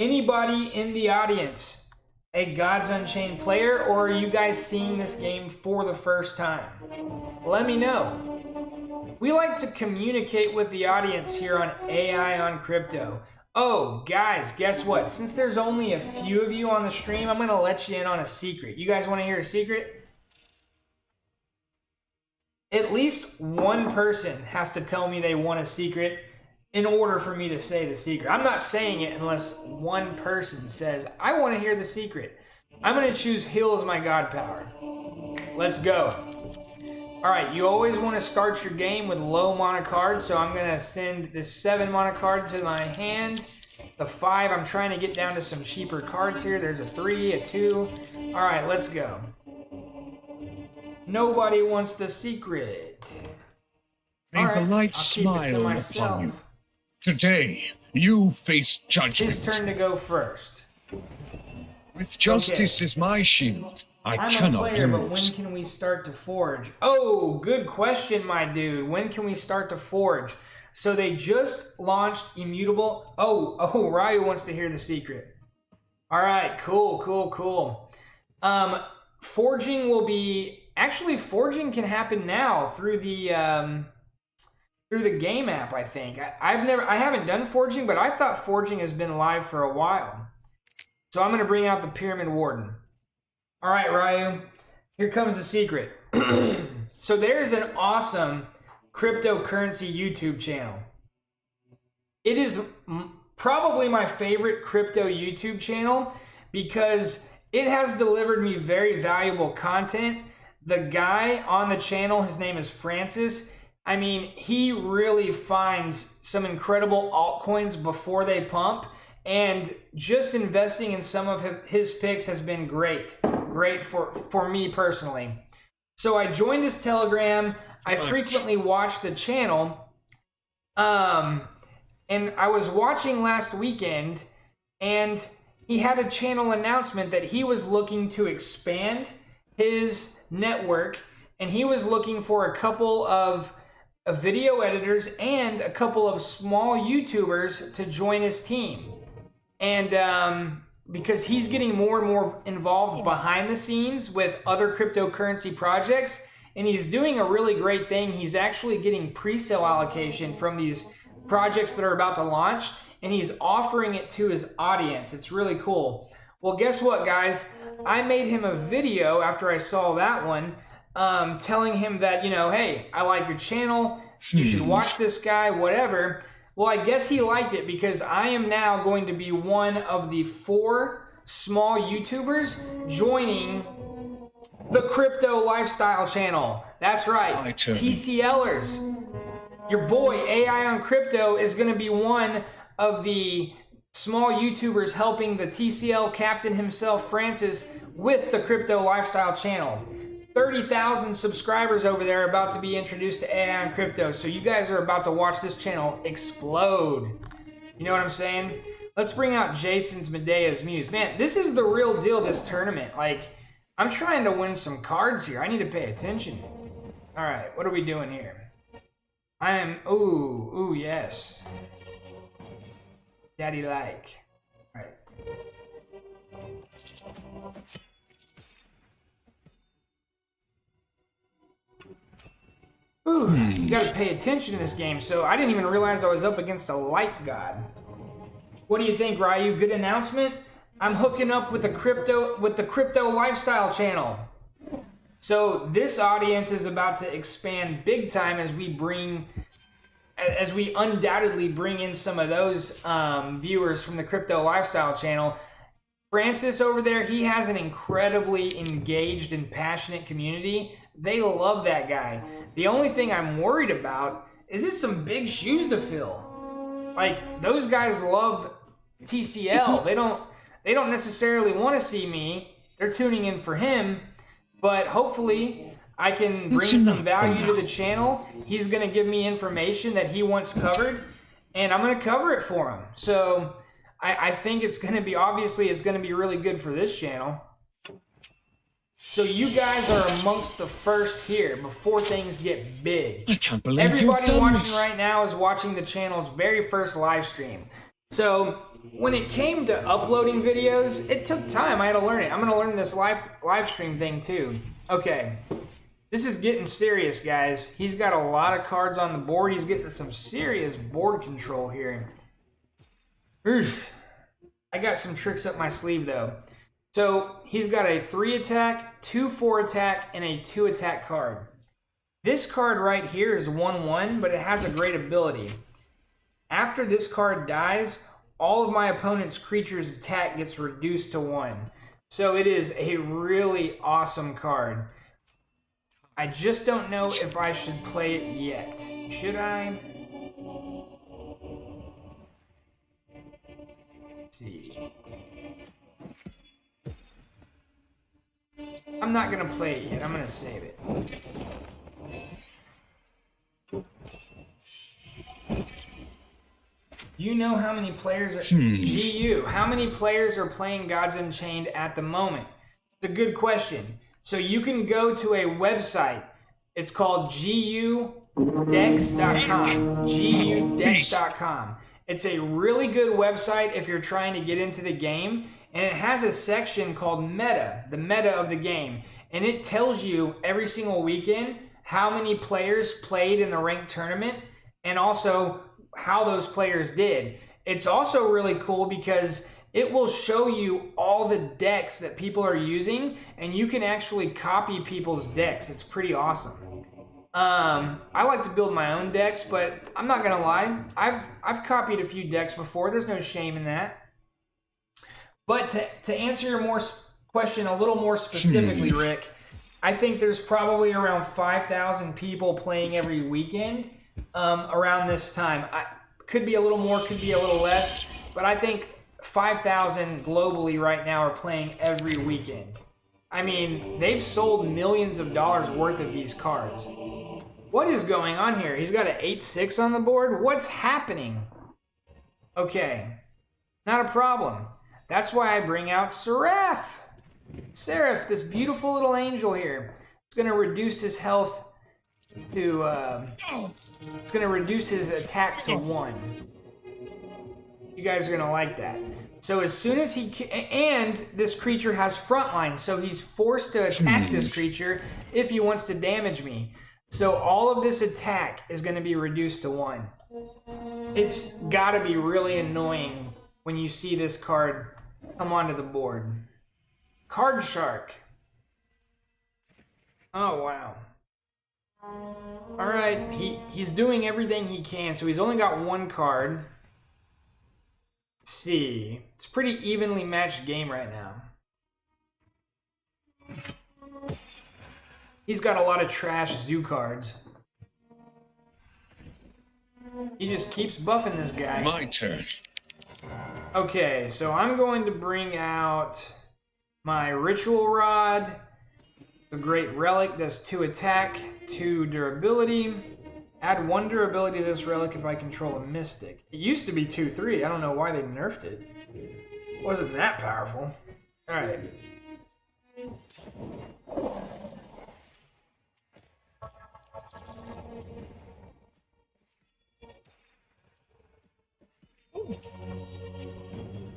Anybody in the audience a Gods Unchained player, or are you guys seeing this game for the first time? Let me know. We like to communicate with the audience here on AI on Crypto. Oh, guys, guess what? Since there's only a few of you on the stream, I'm going to let you in on a secret. You guys want to hear a secret? At least one person has to tell me they want a secret in order for me to say the secret. I'm not saying it unless one person says, I want to hear the secret. I'm going to choose Heal as my god power. Let's go. All right, you always want to start your game with low mana cards, so I'm going to send this 7 mana card to my hand. The 5, I'm trying to get down to some cheaper cards here. There's a 3, a 2. All right, let's go. Nobody wants the secret. May the light smile upon you. Today, you face judgment. His turn to go first. With justice as my shield, I cannot player, lose. But when can we start to forge? Oh, good question, my dude. When can we start to forge? So they just launched Immutable. Oh, Ryu wants to hear the secret. All right, cool. Forging will be... Actually, forging can happen now through the game app, I think. I haven't done forging, but I thought forging has been live for a while. So I'm going to bring out the Pyramid Warden. All right, Ryu, here comes the secret. So there's an awesome cryptocurrency YouTube channel. It is probably my favorite crypto YouTube channel because it has delivered me very valuable content. The guy on the channel, his name is Francis. I mean, he really finds some incredible altcoins before they pump, and just investing in some of his picks has been great for me personally. So I joined his Telegram. I frequently watch the channel, and I was watching last weekend, and he had a channel announcement that he was looking to expand his network, and he was looking for a couple of video editors and a couple of small YouTubers to join his team. And because he's getting more and more involved behind the scenes with other cryptocurrency projects, and he's doing a really great thing. He's actually getting pre-sale allocation from these projects that are about to launch, and he's offering it to his audience. It's really cool. Well, guess what, guys? I made him a video after I saw that one, telling him that, hey, I like your channel. You should watch this guy, whatever. Well, I guess he liked it because I am now going to be one of the 4 small YouTubers joining the Crypto Lifestyle channel. That's right, TCLers. Your boy AI on Crypto is going to be one of the small YouTubers helping the TCL captain himself, Francis, with the Crypto Lifestyle channel. 30,000 subscribers over there about to be introduced to AI on Crypto. So you guys are about to watch this channel explode. You know what I'm saying? Let's bring out Jason's Medea's Muse. Man, this is the real deal, this tournament. Like, I'm trying to win some cards here. I need to pay attention. All right, what are we doing here? I am, ooh, yes. Daddy like. All right. Ooh, you gotta pay attention to this game. So I didn't even realize I was up against a light god. What do you think, Ryu? Good announcement? I'm hooking up with the Crypto Lifestyle channel. So this audience is about to expand big time as we undoubtedly bring in some of those viewers from the Crypto Lifestyle channel. Francis over there, he has an incredibly engaged and passionate community. They love that guy. The only thing I'm worried about is it's some big shoes to fill. Like, those guys love TCL. They don't necessarily want to see me. They're tuning in for him. But hopefully I can bring some value to the channel. He's going to give me information that he wants covered, and I'm going to cover it for him. So I think it's going to be, obviously, it's going to be really good for this channel. So you guys are amongst the first here before things get big. I can't believe everybody watching right now is watching the channel's very first live stream. So when it came to uploading videos, it took time. I had to learn it. I'm going to learn this live stream thing too. Okay. This is getting serious, guys. He's got a lot of cards on the board. He's getting some serious board control here. Oof. I got some tricks up my sleeve, though. So he's got a 3 attack, 2 4 attack, and a 2 attack card. This card right here is 1/1, but it has a great ability. After this card dies, all of my opponent's creatures' attack gets reduced to 1. So it is a really awesome card. I just don't know if I should play it yet. Should I? Let's see. I'm not going to play it yet. I'm going to save it. You know how many players are... GU, how many players are playing Gods Unchained at the moment? It's a good question. So you can go to a website. It's called gudex.com. gudex.com. It's a really good website if you're trying to get into the game. And it has a section called Meta, the meta of the game. And it tells you every single weekend how many players played in the ranked tournament and also how those players did. It's also really cool because it will show you all the decks that people are using, and you can actually copy people's decks. It's pretty awesome. I like to build my own decks, but I'm not gonna lie, I've copied a few decks before. There's no shame in that. But to answer your question a little more specifically, Rick, I think there's probably around 5,000 people playing every weekend around this time. Could be a little more, could be a little less, but I think 5,000 globally right now are playing every weekend. I mean, they've sold millions of dollars worth of these cards. What is going on here? He's got an 8-6 on the board? What's happening? Okay, not a problem. That's why I bring out Seraph. Seraph, this beautiful little angel here. It's going to reduce his health to... it's going to reduce his attack to 1. You guys are going to like that. So as soon as he... And this creature has frontline, so he's forced to attack this creature if he wants to damage me. So all of this attack is going to be reduced to 1. It's got to be really annoying when you see this card come onto the board. Card Shark. Oh, wow. Alright, he's doing everything he can, so he's only got 1 card. Let's see. It's a pretty evenly matched game right now. He's got a lot of trash zoo cards. He just keeps buffing this guy. My turn. Okay, so I'm going to bring out my Ritual Rod. The Great Relic does 2 attack, 2 durability. Add 1 durability to this relic if I control a Mystic. It used to be 2/3. I don't know why they nerfed it. It wasn't that powerful. Alright.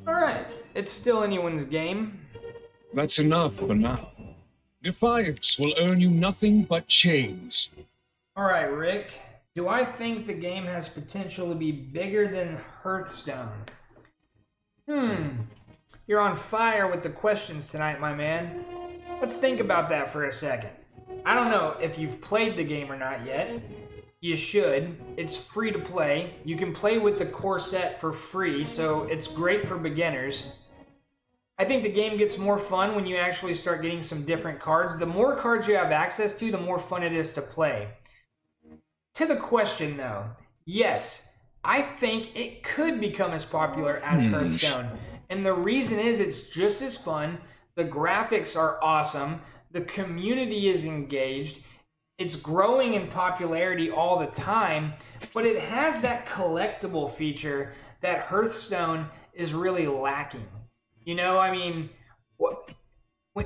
Alright, it's still anyone's game. That's enough for now. Defiance will earn you nothing but chains. Alright, Rick. Do I think the game has potential to be bigger than Hearthstone? You're on fire with the questions tonight, my man. Let's think about that for a second. I don't know if you've played the game or not yet. You should. It's free to play. You can play with the core set for free, so it's great for beginners. I think the game gets more fun when you actually start getting some different cards. The more cards you have access to, the more fun it is to play. To the question, though, yes, I think it could become as popular as Hearthstone. And the reason is it's just as fun, the graphics are awesome, the community is engaged, it's growing in popularity all the time, but it has that collectible feature that Hearthstone is really lacking. You know, I mean,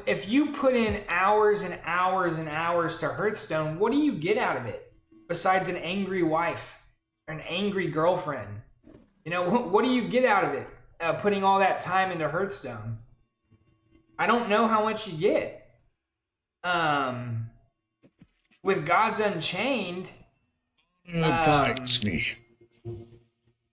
if you put in hours and hours and hours to Hearthstone, what do you get out of it? Besides an angry wife or an angry girlfriend. You know, what do you get out of it, putting all that time into Hearthstone? I don't know how much you get. With Gods Unchained... Guides me.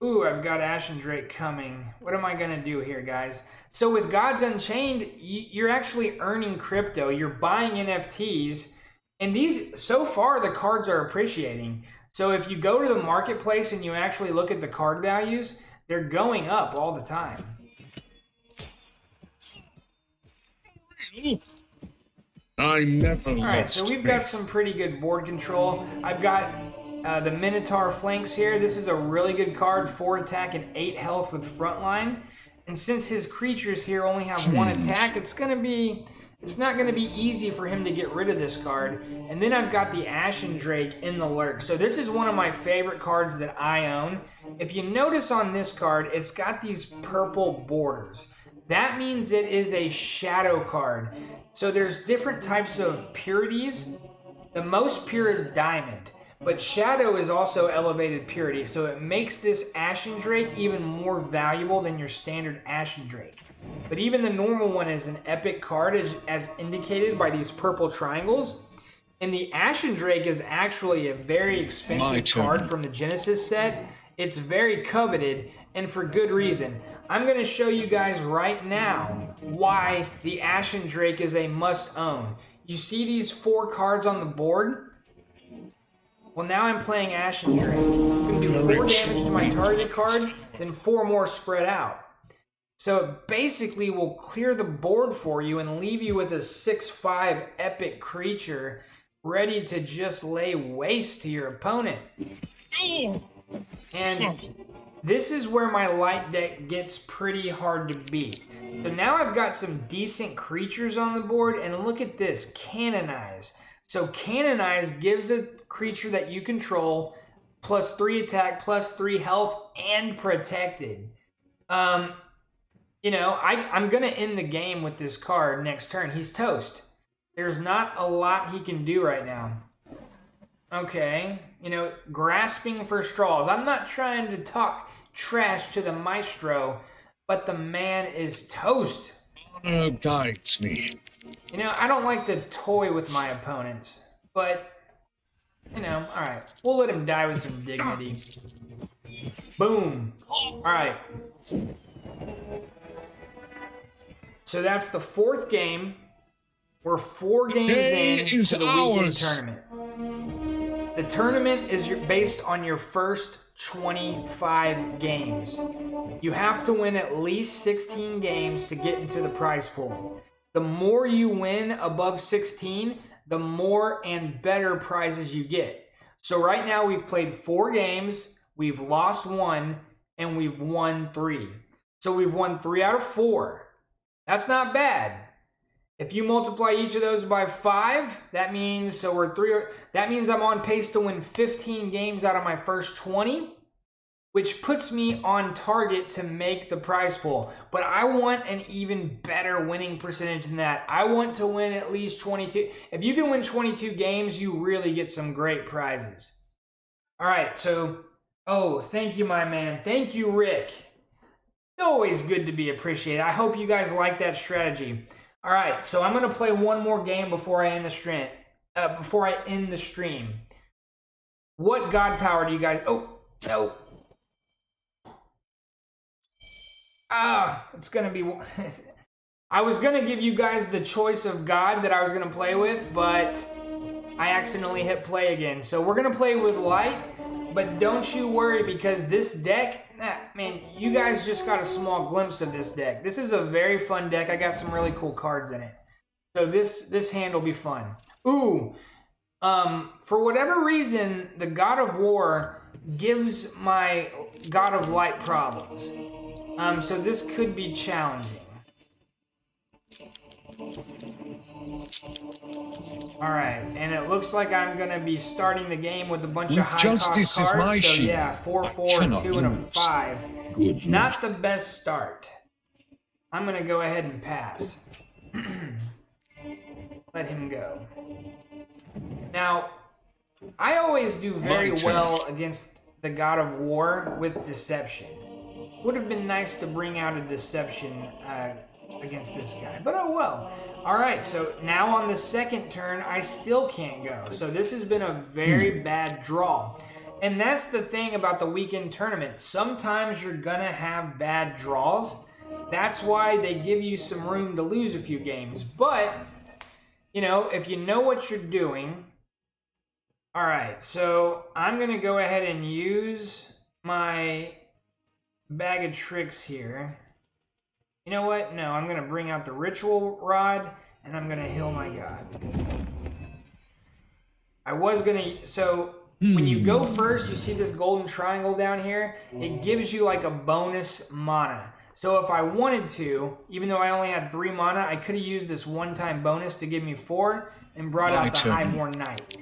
Ooh, I've got Ashen Drake coming. What am I going to do here, guys? So with Gods Unchained, you're actually earning crypto. You're buying NFTs. And these, so far, the cards are appreciating. So if you go to the marketplace and you actually look at the card values, they're going up all the time. I never lost. Alright, so we've got some pretty good board control. I've got the Minotaur Flanks here. This is a really good card, 4 attack and 8 health with frontline. And since his creatures here only have 1 attack, it's not going to be easy for him to get rid of this card. And then I've got the Ashen Drake in the lurk. So this is one of my favorite cards that I own. If you notice on this card, it's got these purple borders. That means it is a shadow card. So there's different types of purities. The most pure is diamond. But shadow is also elevated purity. So it makes this Ashen Drake even more valuable than your standard Ashen Drake. But even the normal one is an epic card as indicated by these purple triangles. And the Ashen Drake is actually a very expensive card from the Genesis set. It's very coveted and for good reason. I'm going to show you guys right now why the Ashen Drake is a must own. You see these 4 cards on the board? Well, now I'm playing Ashen Drake. It's going to do 4 damage to my target card, then 4 more spread out. So it basically will clear the board for you and leave you with a 6/5 epic creature ready to just lay waste to your opponent. And this is where my light deck gets pretty hard to beat. So now I've got some decent creatures on the board, and look at this, Canonize. So Canonize gives a creature that you control +3 attack, +3 health, and protected. You know, I'm going to end the game with this card next turn. He's toast. There's not a lot he can do right now. Okay, you know, grasping for straws. I'm not trying to talk trash to the maestro, but the man is toast. Honor guides me. You know, I don't like to toy with my opponents, but, you know, alright. We'll let him die with some dignity. Boom. Alright. So that's the 4th game. We're 4 games in to the weekend tournament. The tournament is based on your first 25 games. You have to win at least 16 games to get into the prize pool. The more you win above 16, the more and better prizes you get. So right now we've played 4 games, we've lost 1, and we've won 3. So we've won 3 out of 4. That's not bad. If you multiply each of those by 5, that means that means I'm on pace to win 15 games out of my first 20, which puts me on target to make the prize pool. But I want an even better winning percentage than that. I want to win at least 22. If you can win 22 games, you really get some great prizes. All right, so, oh, thank you, my man. Thank you, Rick. It's always good to be appreciated. I hope you guys like that strategy. All right, so I'm going to play one more game before I end the stream. What god power do you guys... Oh, no. It's going to be... I was going to give you guys the choice of god that I was going to play with, but I accidentally hit play again. So we're going to play with light, but don't you worry, because this deck... man, you guys just got a small glimpse of this deck. This is a very fun deck. I got some really cool cards in it. So this hand will be fun. Ooh, for whatever reason, the God of War gives my God of Light problems. So this could be challenging. Alright, and it looks like I'm going to be starting the game with a bunch of high-cost cards. So yeah, 4, 4, 2, and a 5. Good Not the best start. I'm going to go ahead and pass. Let him go. Now, I always do very well against the God of War with Deception. Would have been nice to bring out a Deception against this guy, but oh well. Alright, so now on the second turn, I still can't go. So this has been a very bad draw. And that's the thing about the weekend tournament. Sometimes you're gonna have bad draws. That's why they give you some room to lose a few games. But, you know, if you know what you're doing... Alright, so I'm gonna go ahead and use my bag of tricks here. You know what? No, I'm going to bring out the ritual rod, and I'm going to heal my god. I was going to... So, when you go first, you see this golden triangle down here? It gives you like a bonus mana. So if I wanted to, even though I only had 3 mana, I could have used this one-time bonus to give me 4, and brought out the Highborn Knight.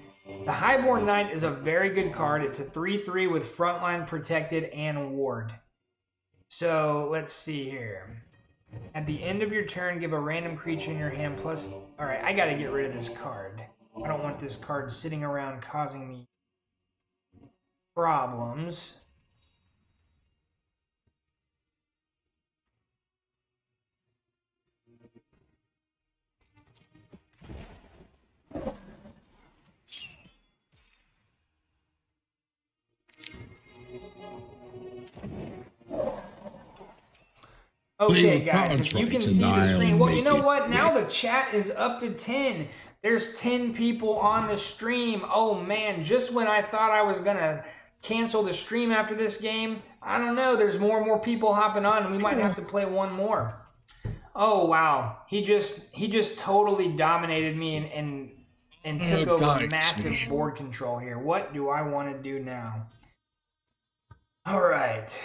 The Highborn Knight is a very good card. It's a 3/3 with Frontline, Protected, and Ward. So, let's see here. At the end of your turn, give a random creature in your hand plus... Alright, I gotta get rid of this card. I don't want this card sitting around causing me problems. Okay, guys, if you can see the screen. Well, you know what? Now the chat is up to 10. There's 10 people on the stream. Oh, man, just when I thought I was going to cancel the stream after this game, I don't know. There's more and more people hopping on, and we might have to play one more. Oh, wow. He just totally dominated me and took over massive board control here. What do I want to do now? All right.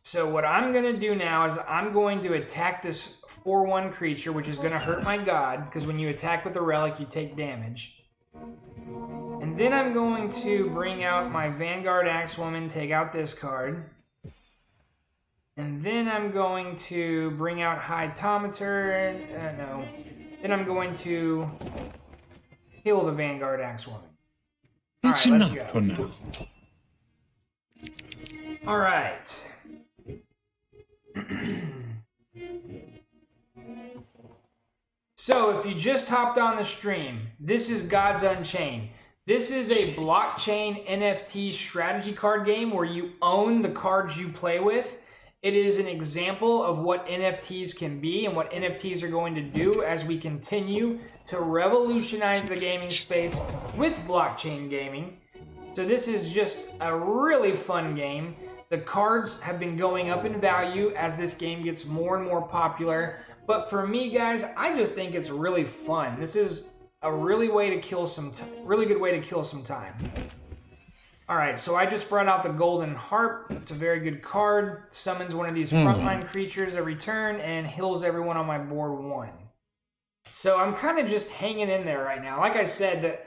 So what I'm going to do now is I'm going to attack this 4/1 creature, which is going to hurt my god, because when you attack with a relic, you take damage. And then I'm going to bring out my Vanguard Axewoman, take out this card. And then I'm going to bring out High-Tometer. No. Then I'm going to kill the Vanguard Axewoman. That's enough for now. All right. So, if you just hopped on the stream, this is Gods Unchained. This is a blockchain NFT strategy card game where you own the cards you play with. It is an example of what NFTs can be and what NFTs are going to do as we continue to revolutionize the gaming space with blockchain gaming. So this is just a really fun game. The cards have been going up in value as this game gets more and more popular. But for me, guys, I just think it's really fun. This is a really good way to kill some time. All right, so I just brought out the Golden Harp. It's a very good card. Summons one of these frontline creatures every turn and heals everyone on my board 1. So I'm kind of just hanging in there right now. Like I said,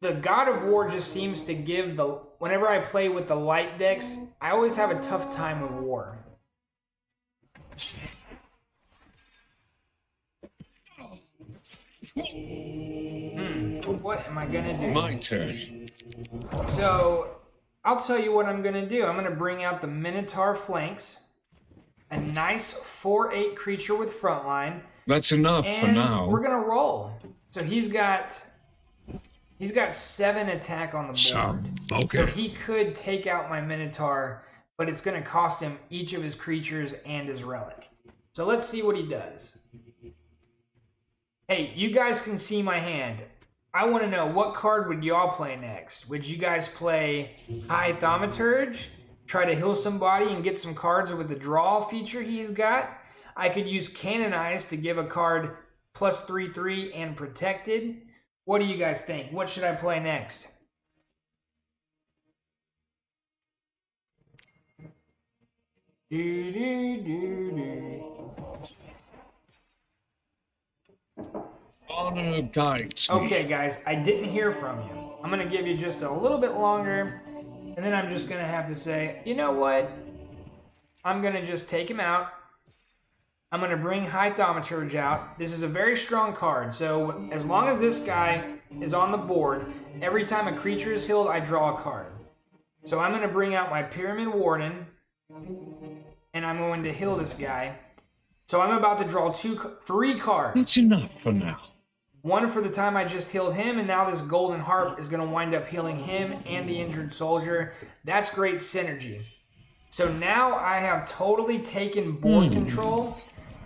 the God of War just seems to give whenever I play with the light decks, I always have a tough time with War. What am I gonna do? My turn. So, I'll tell you what I'm gonna do. I'm gonna bring out the Minotaur Flanks, a nice 4/8 creature with frontline. That's enough for now. We're gonna roll. So he's got 7 attack on the board. So he could take out my Minotaur, but it's gonna cost him each of his creatures and his relic. So let's see what he does. Hey, you guys can see my hand. I want to know, what card would y'all play next? Would you guys play High Thaumaturge, try to heal somebody and get some cards with the draw feature he's got? I could use Canonize to give a card plus 3/3 and protected. What do you guys think? What should I play next? Honor guides me. Okay, guys, I didn't hear from you. I'm going to give you just a little bit longer, and then I'm just going to have to say, you know what? I'm going to just take him out. I'm going to bring High Thaumaturge out. This is a very strong card, so as long as this guy is on the board, every time a creature is healed, I draw a card. So I'm going to bring out my Pyramid Warden, and I'm going to heal this guy. So I'm about to draw 3 cards. That's enough for now. One for the time I just healed him, and now this Golden Harp is going to wind up healing him and the injured soldier. That's great synergy. So now I have totally taken board control,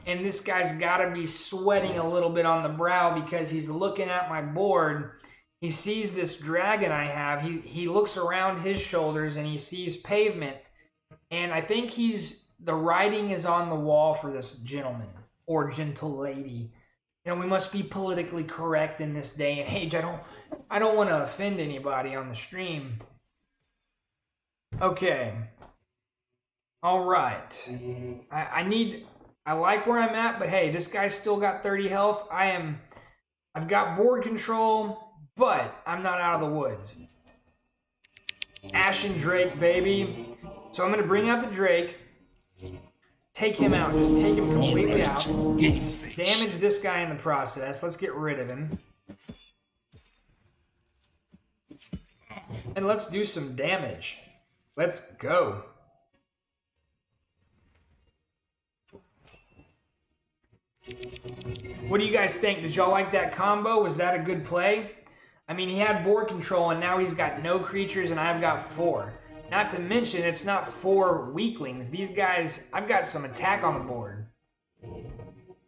and this guy's got to be sweating a little bit on the brow because he's looking at my board. He sees this dragon I have. He looks around his shoulders, and he sees pavement. And I think the writing is on the wall for this gentleman or gentle lady. You know, we must be politically correct in this day and age. I don't want to offend anybody on the stream. Okay. All right. I like where I'm at, but hey, this guy's still got 30 health. I've got board control, but I'm not out of the woods. Ashen Drake, baby. So I'm going to bring out the Drake. Take him out. Just take him completely out. Damage this guy in the process. Let's get rid of him. And let's do some damage. Let's go. What do you guys think? Did y'all like that combo? Was that a good play? I mean, he had board control, and now he's got no creatures, and I've got 4. Not to mention, it's not 4 weaklings. These guys, I've got some attack on the board.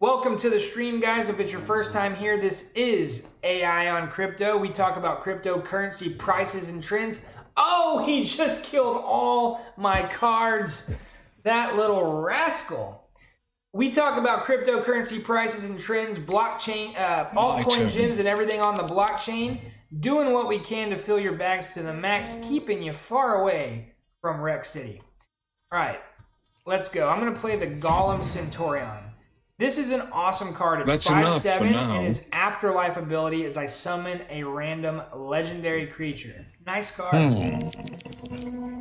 Welcome to the stream, guys. If it's your first time here, this is AI on Crypto. We talk about cryptocurrency prices and trends. Oh, he just killed all my cards. That little rascal. We talk about cryptocurrency prices and trends, blockchain, altcoin gems, and everything on the blockchain. Doing what we can to fill your bags to the max, keeping you far away from Wreck City. All right, let's go. I'm going to play the Golem Centurion. This is an awesome card. It's 5/7, and his afterlife ability is I summon a random legendary creature. Nice card.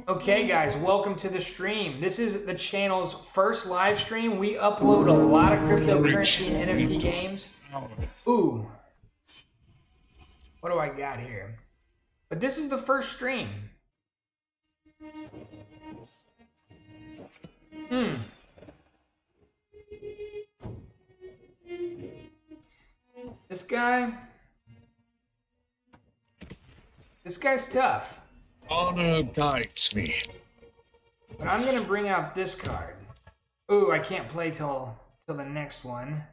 Okay, guys, welcome to the stream. This is the channel's first live stream. We upload a lot of cryptocurrency and NFT games. Ooh. What do I got here? But this is the first stream. This guy's tough. Honor guides me. But I'm gonna bring out this card. Ooh, I can't play till the next one.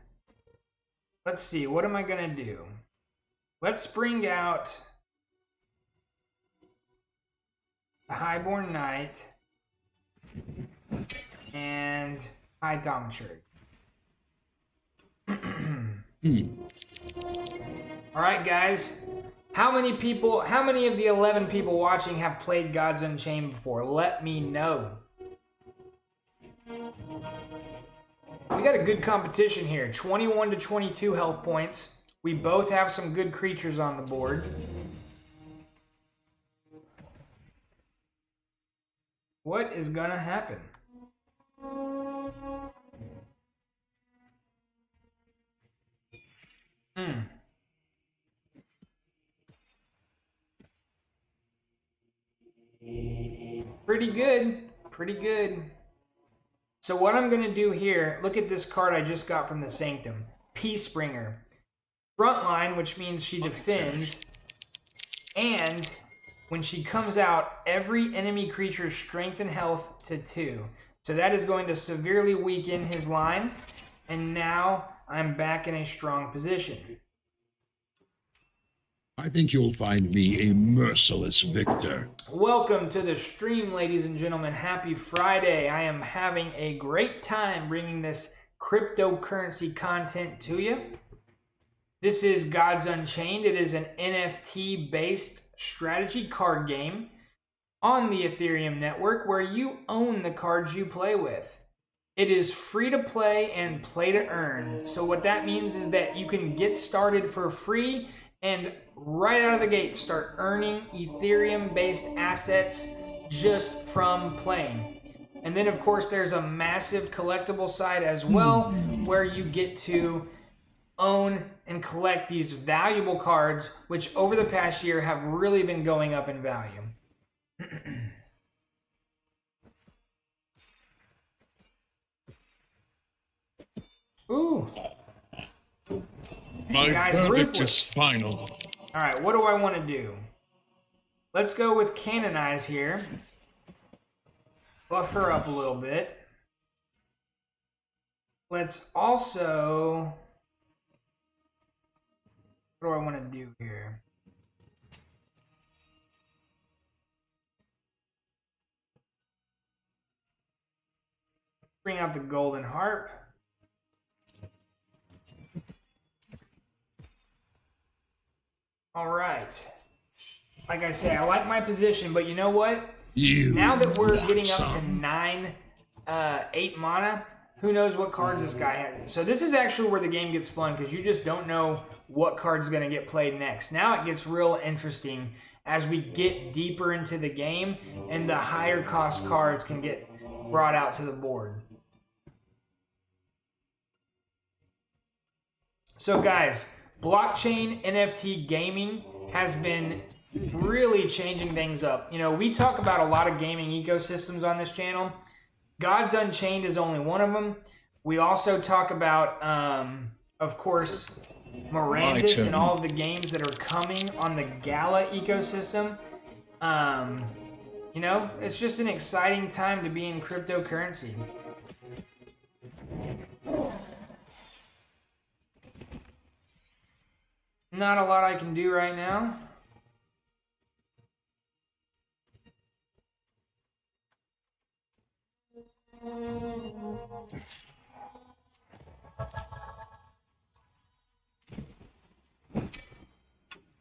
Let's see, what am I gonna do? Let's bring out the Highborn Knight, and High Thaumaturge. Alright guys, how many of the 11 people watching have played Gods Unchained before? Let me know. We got a good competition here, 21 to 22 health points. We both have some good creatures on the board. What is gonna happen? Pretty good. Pretty good. So what I'm going to do here, look at this card I just got from the Sanctum. Peacebringer. Frontline, which means she defends. And when she comes out, every enemy creature's strength and health to 2. So that is going to severely weaken his line. And now I'm back in a strong position. I think you'll find me a merciless victor. Welcome to the stream, ladies and gentlemen. Happy Friday. I am having a great time bringing this cryptocurrency content to you. This is Gods Unchained. It is an NFT-based strategy card game on the Ethereum network where you own the cards you play with. It is free to play and play to earn. So what that means is that you can get started for free and right out of the gate start earning Ethereum-based assets just from playing. And then of course there's a massive collectible side as well where you get to own and collect these valuable cards which over the past year have really been going up in value. Ooh. My verdict is final. All right, what do I want to do? Let's go with Canonize here. Buff her up a little bit. Let's also... What do I want to do here? Bring out the Golden Harp. All right. Like I say, I like my position, but you know what? Now that we're getting up to 8 mana, who knows what cards this guy has. So this is actually where the game gets fun because you just don't know what card's going to get played next. Now it gets real interesting as we get deeper into the game and the higher cost cards can get brought out to the board. So guys, blockchain NFT gaming has been really changing things up. You know, we talk about a lot of gaming ecosystems on this channel. Gods Unchained is only one of them. We also talk about, of course, Mirandus and all of the games that are coming on the Gala ecosystem. You know, it's just an exciting time to be in cryptocurrency. Not a lot I can do right now.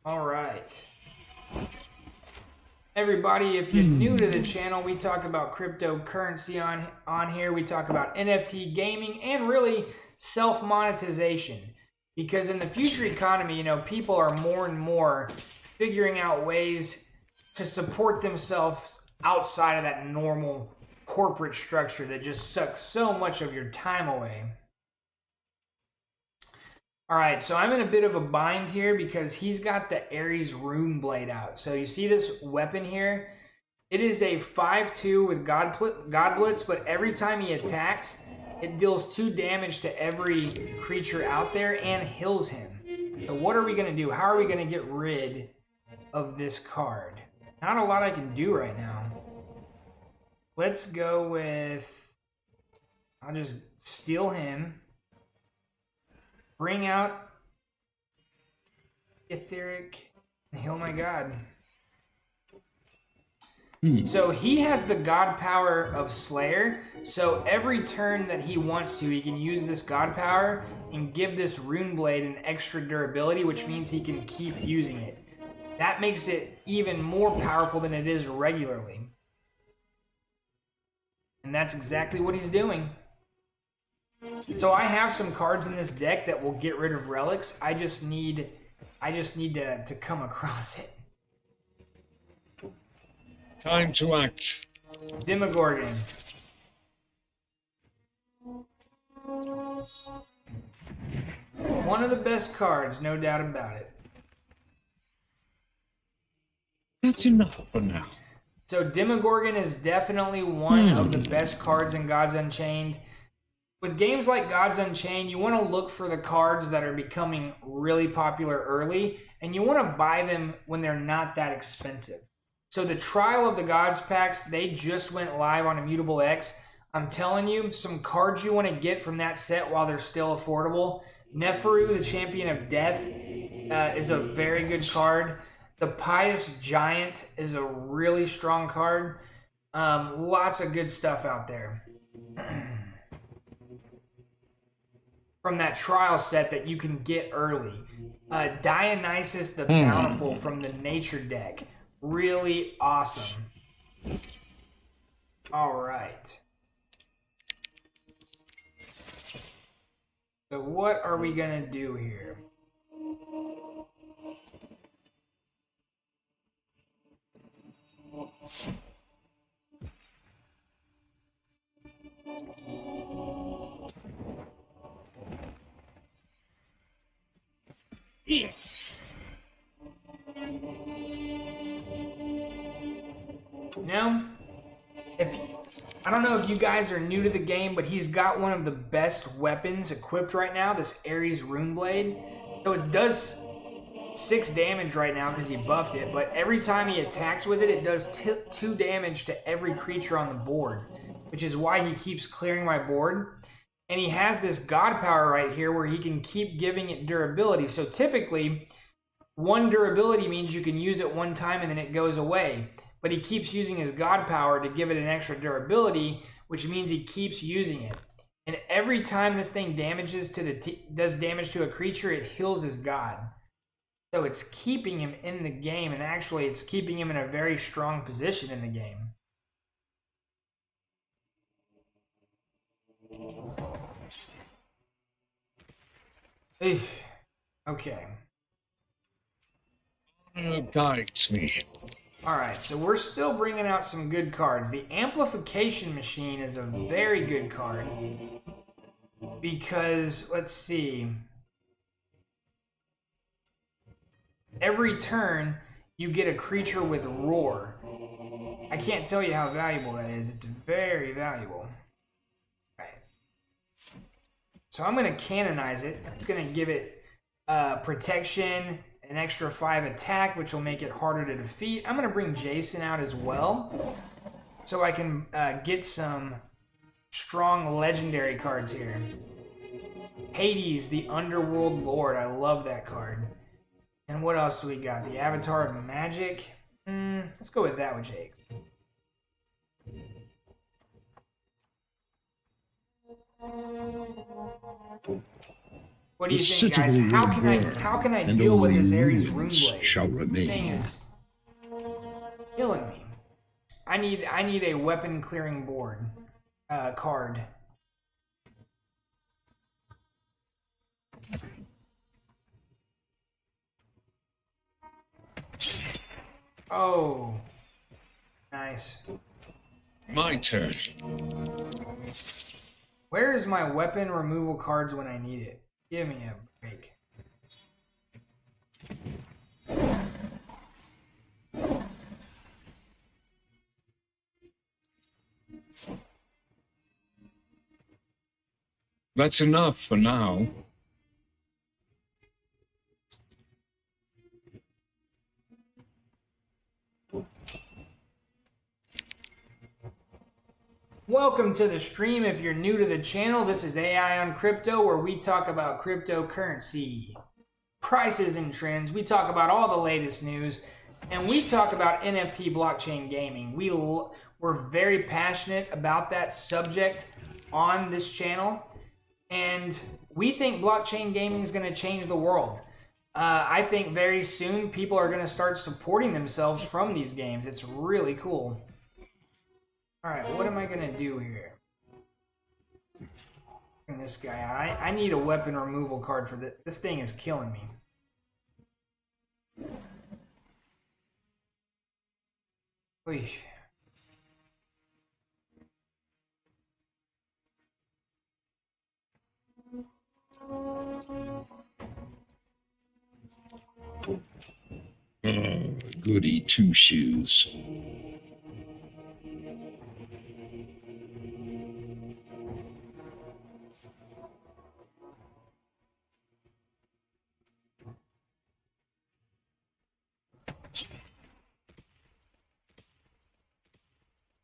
All right. Everybody, if you're new to the channel, we talk about cryptocurrency on here. We talk about NFT gaming and really self-monetization. Because in the future economy, you know, people are more and more figuring out ways to support themselves outside of that normal corporate structure that just sucks so much of your time away. All right, so I'm in a bit of a bind here because he's got the Ares Rune Blade out. So you see this weapon here? It is a 5/2 with God Blitz, but every time he attacks, it deals 2 damage to every creature out there and heals him. So what are we going to do? How are we going to get rid of this card? Not a lot I can do right now. Let's go with... I'll just steal him. Bring out Etheric and heal my god. So he has the god power of Slayer, so every turn that he wants to, he can use this god power and give this rune blade an extra durability, which means he can keep using it. That makes it even more powerful than it is regularly. And that's exactly what he's doing. So I have some cards in this deck that will get rid of relics. I just need to come across it. Time to act. Demogorgon. One of the best cards, no doubt about it. That's enough for now. So Demogorgon is definitely one of the best cards in Gods Unchained. With games like Gods Unchained, you want to look for the cards that are becoming really popular early, and you want to buy them when they're not that expensive. So the Trial of the Gods packs, they just went live on Immutable X. I'm telling you, some cards you want to get from that set while they're still affordable. Neferu, the Champion of Death, is a very good card. The Pious Giant is a really strong card. Lots of good stuff out there. From that trial set that you can get early. Dionysus the Bountiful from the Nature deck. Really awesome. Alright. So what are we gonna do here? Now, I don't know if you guys are new to the game, but he's got one of the best weapons equipped right now, this Ares Rune Blade. So it does 6 damage right now because he buffed it, but every time he attacks with it, it does 2 damage to every creature on the board, which is why he keeps clearing my board. And he has this god power right here where he can keep giving it durability. So typically, 1 durability means you can use it 1 time and then it goes away. But he keeps using his god power to give it an extra durability, which means he keeps using it. And every time this thing does damage to a creature, it heals his god. So it's keeping him in the game, and actually it's keeping him in a very strong position in the game. Okay. Guides me. Alright, so we're still bringing out some good cards. The Amplification Machine is a very good card. Because, let's see. Every turn, you get a creature with Roar. I can't tell you how valuable that is. It's very valuable. Alright. So I'm going to canonize it. It's going to give it protection, an extra 5 attack, which will make it harder to defeat. I'm going to bring Jason out as well, so I can get some strong legendary cards here. Hades, the Underworld Lord. I love that card. And what else do we got? The Avatar of Magic. Let's go with that with Jake. What do you think, guys? How can I deal with this Ares Rune Blade? Shall remain. This thing is killing me. I need a weapon clearing board card. Oh, nice. My turn. Where is my weapon removal cards when I need it? Give me a break. That's enough for now. Welcome to the stream. If you're new to the channel, this is AI on Crypto, where we talk about cryptocurrency, prices and trends. We talk about all the latest news. And we talk about NFT blockchain gaming. We're very passionate about that subject on this channel. And we think blockchain gaming is going to change the world. I think very soon people are going to start supporting themselves from these games. It's really cool. Alright, what am I going to do here? And this guy out. I need a weapon removal card for this. This thing is killing me. Oy. Goody two-shoes.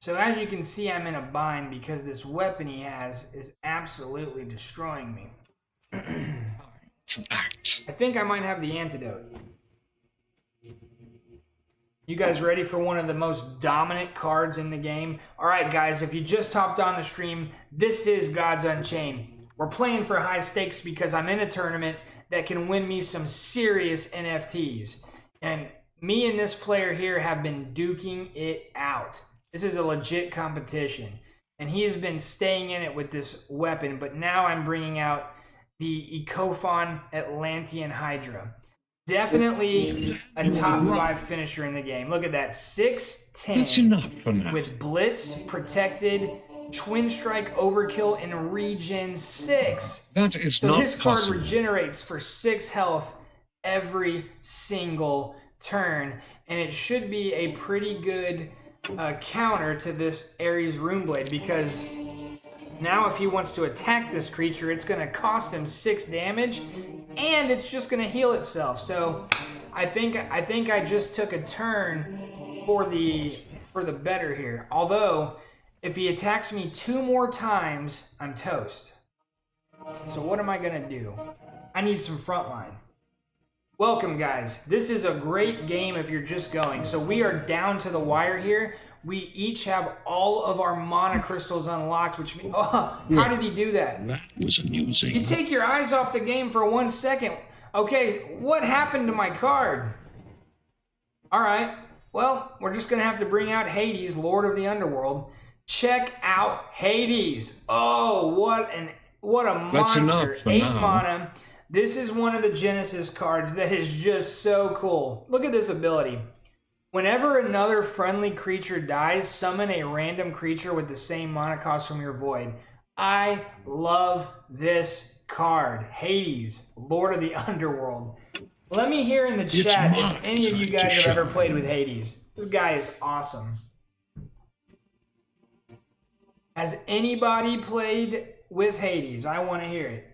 So as you can see, I'm in a bind because this weapon he has is absolutely destroying me. I think I might have the antidote. You guys ready for one of the most dominant cards in the game? Alright guys, if you just hopped on the stream, this is Gods Unchained. We're playing for high stakes because I'm in a tournament that can win me some serious NFTs. And me and this player here have been duking it out. This is a legit competition. And he has been staying in it with this weapon, but now I'm bringing out the Ecophon Atlantean Hydra. Definitely a top 5 finisher in the game. Look at that, 6'10". That's enough for now. With Blitz, Protected, Twin Strike, Overkill, and Regen 6. That is so not his card possible. regenerates for 6 health every single turn. And it should be a pretty good counter to this Ares Runeblade, because now if he wants to attack this creature, it's going to cost him 6 damage, and it's just going to heal itself. So I think I just took a turn for the better here. Although if he attacks me 2 more times, I'm toast. So what am I going to do? I need some frontline. Welcome guys. This is a great game if you're just going. So we are down to the wire here. We each have all of our mana crystals unlocked, which means, oh, how did he do that? That was amusing. You take your eyes off the game for 1 second. Okay, what happened to my card? Alright, well, we're just going to have to bring out Hades, Lord of the Underworld. Check out Hades. Oh, what a monster. That's enough for 8 now. mana. This is one of the Genesis cards that is just so cool. Look at this ability. Whenever another friendly creature dies, summon a random creature with the same mana cost from your void. I love this card. Hades, Lord of the Underworld. Let me hear in the chat if any of you guys have ever played with Hades. This guy is awesome. Has anybody played with Hades? I want to hear it.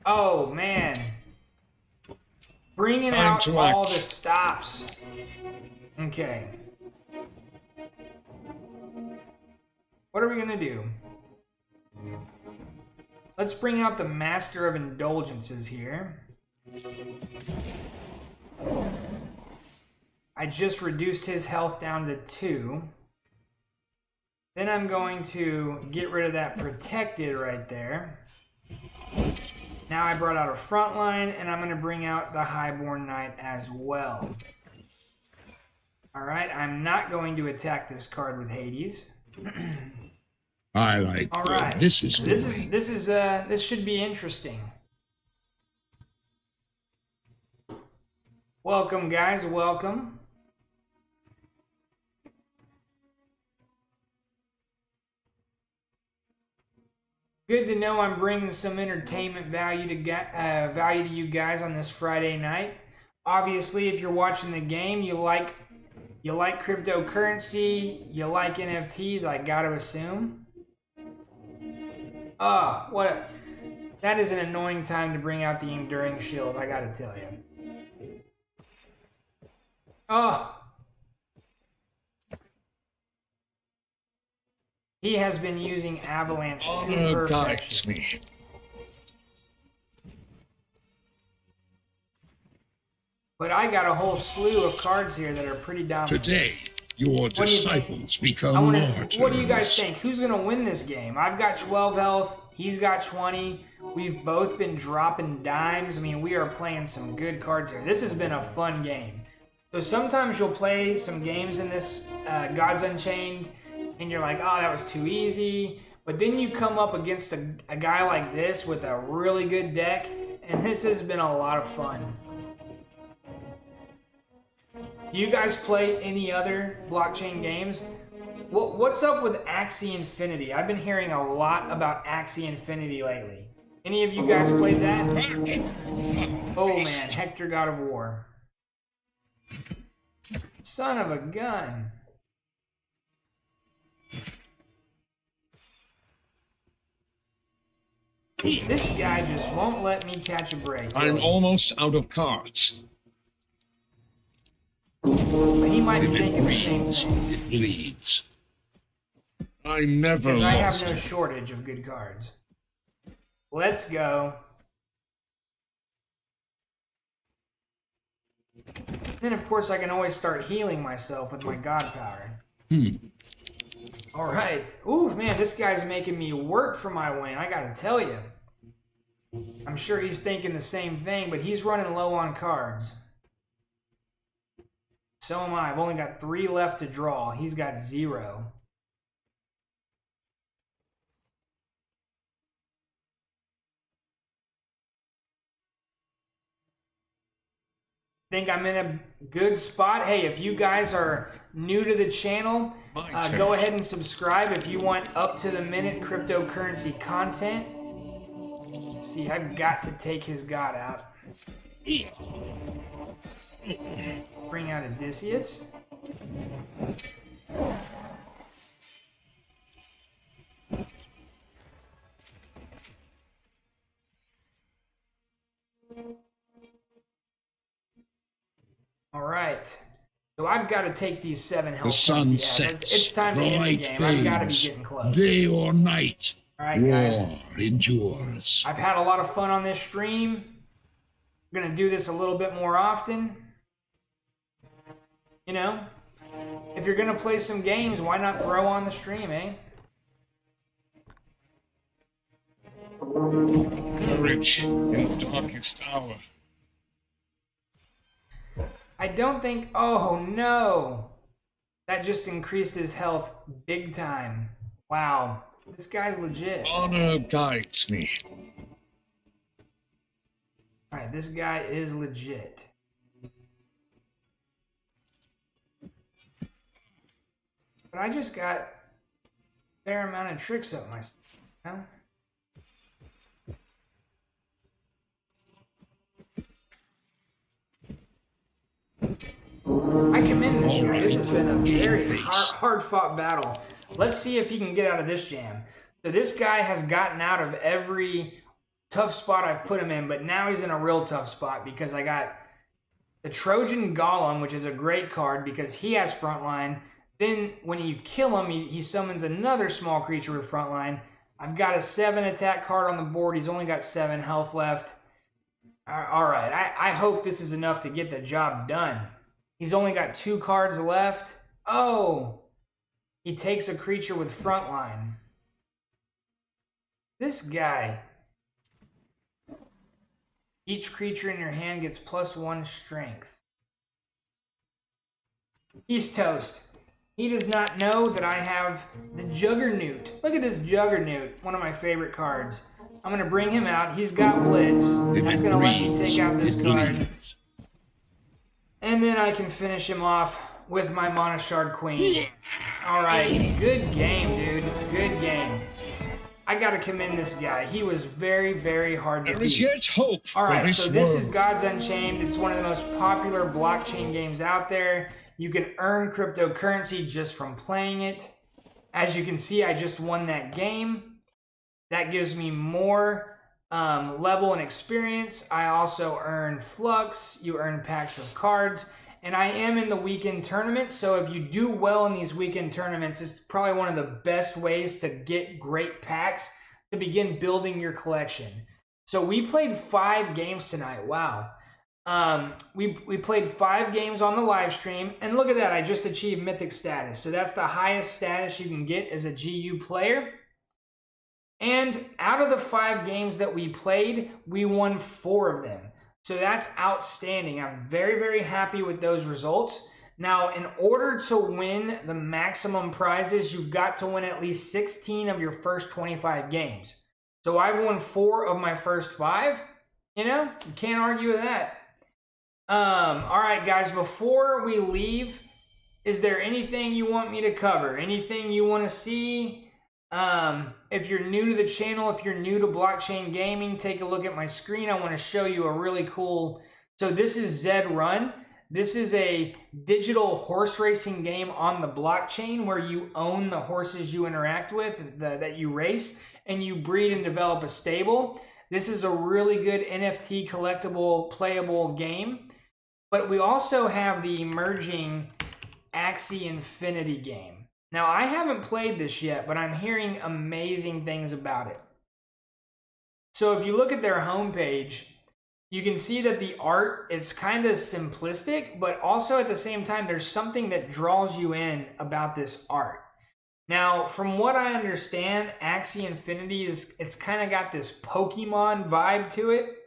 Oh, man. Bringing out all the stops. Okay. What are we going to do? Let's bring out the Master of Indulgences here. I just reduced his health down to 2. Then I'm going to get rid of that Protected right there. Now I brought out a Frontline, and I'm going to bring out the Highborn Knight as well. Alright, I'm not going to attack this card with Hades. I like Alright, this should be interesting. Welcome guys, welcome. Good to know I'm bringing some entertainment value to you guys on this Friday night. Obviously, if you're watching the game, you like cryptocurrency, you like NFTs, I gotta assume. Oh, that is an annoying time to bring out the Enduring Shield, I gotta tell you. Oh! He has been using Avalanche to perfection. Me. But I got a whole slew of cards here that are pretty dominant. Today, your disciples become martyrs. What do you guys think? Who's going to win this game? I've got 12 health. He's got 20. We've both been dropping dimes. I mean, we are playing some good cards here. This has been a fun game. So sometimes you'll play some games in this Gods Unchained, and you're like, oh, that was too easy. But then you come up against a guy like this with a really good deck, and this has been a lot of fun. Do you guys play any other blockchain games? What's up with Axie Infinity? I've been hearing a lot about Axie Infinity lately. Any of you guys played that? Oh man, Hector God of War. Son of a gun. This guy just won't let me catch a break. I'm almost out of cards. But he might be thinking the same thing. It bleeds. I never Because I have lost. no shortage of good cards. Let's go. Then of course I can always start healing myself with my god power. Alright. Ooh, man, this guy's making me work for my win, I gotta tell you. I'm sure he's thinking the same thing, but he's running low on cards. So am I. I've only got 3 left to draw. He's got 0. Think I'm in a good spot. Hey, if you guys are new to the channel, go ahead and subscribe if you want up-to-the-minute cryptocurrency content. See, I've got to take his god out. Bring out Odysseus. All right. So I've got to take these 7 health. The sun points. sets. It's time to the end the light game. fades. I've got to be getting close. Day or night. All right, guys. War endures. I've had a lot of fun on this stream. I'm going to do this a little bit more often. You know, if you're going to play some games, why not throw on the stream, eh? Courage in darkest hour. I don't think... Oh, no. That just increased his health big time. Wow. This guy's legit. Honor guides me. Alright, this guy is legit. But I just got a fair amount of tricks up my sleeve, you know? I commend this guy. This has been a very hard-fought battle. Let's see if he can get out of this jam. So this guy has gotten out of every tough spot I've put him in, but now he's in a real tough spot because I got the Trojan Golem, which is a great card because he has frontline. Then when you kill him, he summons another small creature with frontline. I've got a 7 attack card on the board. He's only got 7 health left. All right, I hope this is enough to get the job done. He's only got 2 cards left. Oh, he takes a creature with frontline. This guy. Each creature in your hand gets +1 strength. He's toast. He does not know that I have the Juggernaut. Look at this Juggernaut, one of my favorite cards. I'm going to bring him out. He's got Blitz. That's going to let me take out this card. And then I can finish him off with my Monashard Queen. Alright, good game, dude. Good game. I gotta commend this guy. He was very, very hard to beat. There is yet hope. Alright, so this is world. Gods Unchained. It's one of the most popular blockchain games out there. You can earn cryptocurrency just from playing it. As you can see, I just won that game. That gives me more level and experience. I also earn Flux. You earn packs of cards. And I am in the weekend tournament, so if you do well in these weekend tournaments, it's probably one of the best ways to get great packs to begin building your collection. So we played 5 games tonight. Wow. We played 5 games on the live stream, and look at that, I just achieved mythic status. So that's the highest status you can get as a GU player. And out of the 5 games that we played, we won 4 of them. So that's outstanding. I'm very, very happy with those results. Now, in order to win the maximum prizes, you've got to win at least 16 of your first 25 games. So I've won 4 of my first 5. You know, you can't argue with that. All right, guys, before we leave, is there anything you want me to cover? Anything you want to see? If you're new to the channel, if you're new to blockchain gaming, take a look at my screen. I want to show you a really cool, so this is Zed Run. This is a digital horse racing game on the blockchain where you own the horses you interact with, that you race, and you breed and develop a stable. This is a really good NFT collectible playable game. But we also have the emerging Axie Infinity game. Now, I haven't played this yet, but I'm hearing amazing things about it. So if you look at their homepage, you can see that the art is kind of simplistic, but also at the same time, there's something that draws you in about this art. Now, from what I understand, Axie Infinity it's kind of got this Pokemon vibe to it,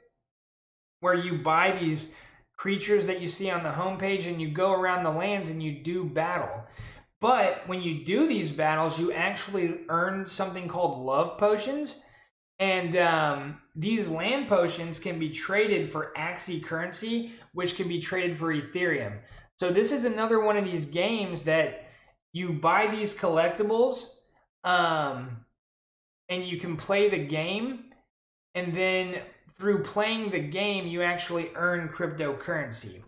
where you buy these creatures that you see on the homepage and you go around the lands and you do battle. But when you do these battles, you actually earn something called love potions. And these land potions can be traded for Axie currency, which can be traded for Ethereum. So this is another one of these games that you buy these collectibles and you can play the game. And then through playing the game, you actually earn cryptocurrency.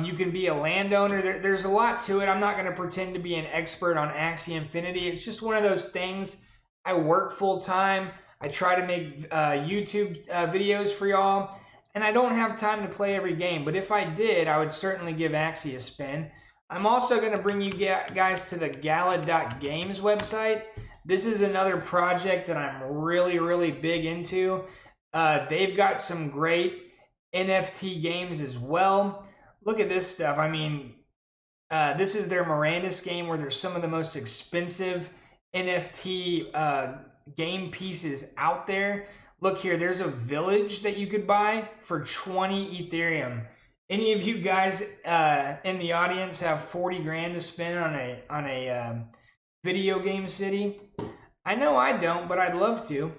You can be a landowner. There's a lot to it. I'm not going to pretend to be an expert on Axie Infinity. It's just one of those things. I work full time. I try to make YouTube videos for y'all, and I don't have time to play every game. But if I did, I would certainly give Axie a spin. I'm also going to bring you guys to the Gala.games website. This is another project that I'm really, really big into. They've got some great NFT games as well. Look at this stuff. I mean, this is their Mirandus game where there's some of the most expensive NFT game pieces out there. Look here, there's a village that you could buy for 20 Ethereum. Any of you guys in the audience have 40 grand to spend on a video game city? I know I don't, but I'd love to.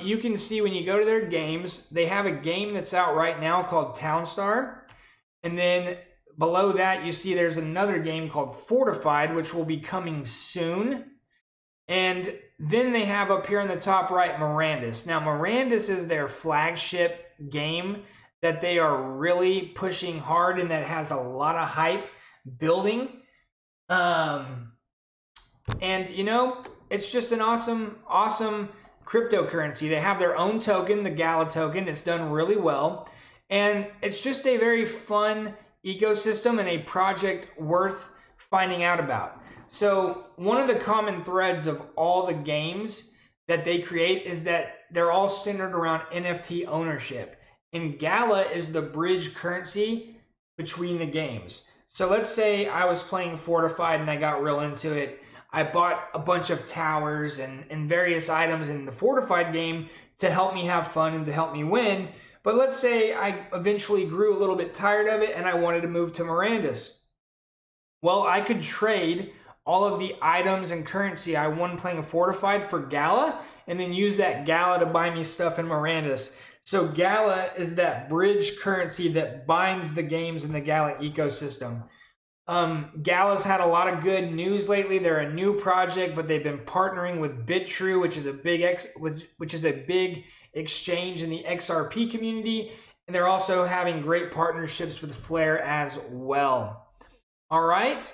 You can see when you go to their games, they have a game that's out right now called Townstar. And then below that, you see there's another game called Fortified, which will be coming soon. And then they have up here on the top right, Mirandus. Now, Mirandus is their flagship game that they are really pushing hard and that has a lot of hype building. And, you know, it's just an awesome, awesome cryptocurrency. They have their own token, the Gala token. It's done really well. And it's just a very fun ecosystem and a project worth finding out about. So one of the common threads of all the games that they create is that they're all centered around NFT ownership. And Gala is the bridge currency between the games. So let's say I was playing Fortified and I got real into it. I bought a bunch of towers and various items in the Fortified game to help me have fun and to help me win. But let's say I eventually grew a little bit tired of it and I wanted to move to Mirandus. Well, I could trade all of the items and currency I won playing a Fortified for Gala and then use that Gala to buy me stuff in Mirandus. So Gala is that bridge currency that binds the games in the Gala ecosystem. Gala's had a lot of good news lately. They're a new project, but they've been partnering with BitTrue, which is a big exchange in the XRP community, and they're also having great partnerships with Flare as well. All right.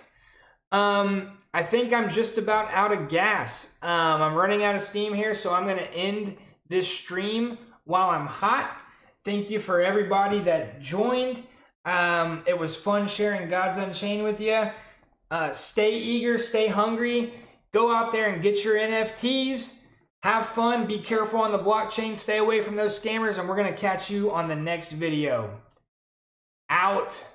I think I'm just about out of gas. I'm running out of steam here, so I'm going to end this stream while I'm hot. Thank you for everybody that joined. It was fun sharing God's Unchained with you. Stay eager, stay hungry. Go out there and get your NFTs. Have fun, be careful on the blockchain, stay away from those scammers, and we're going to catch you on the next video. Out.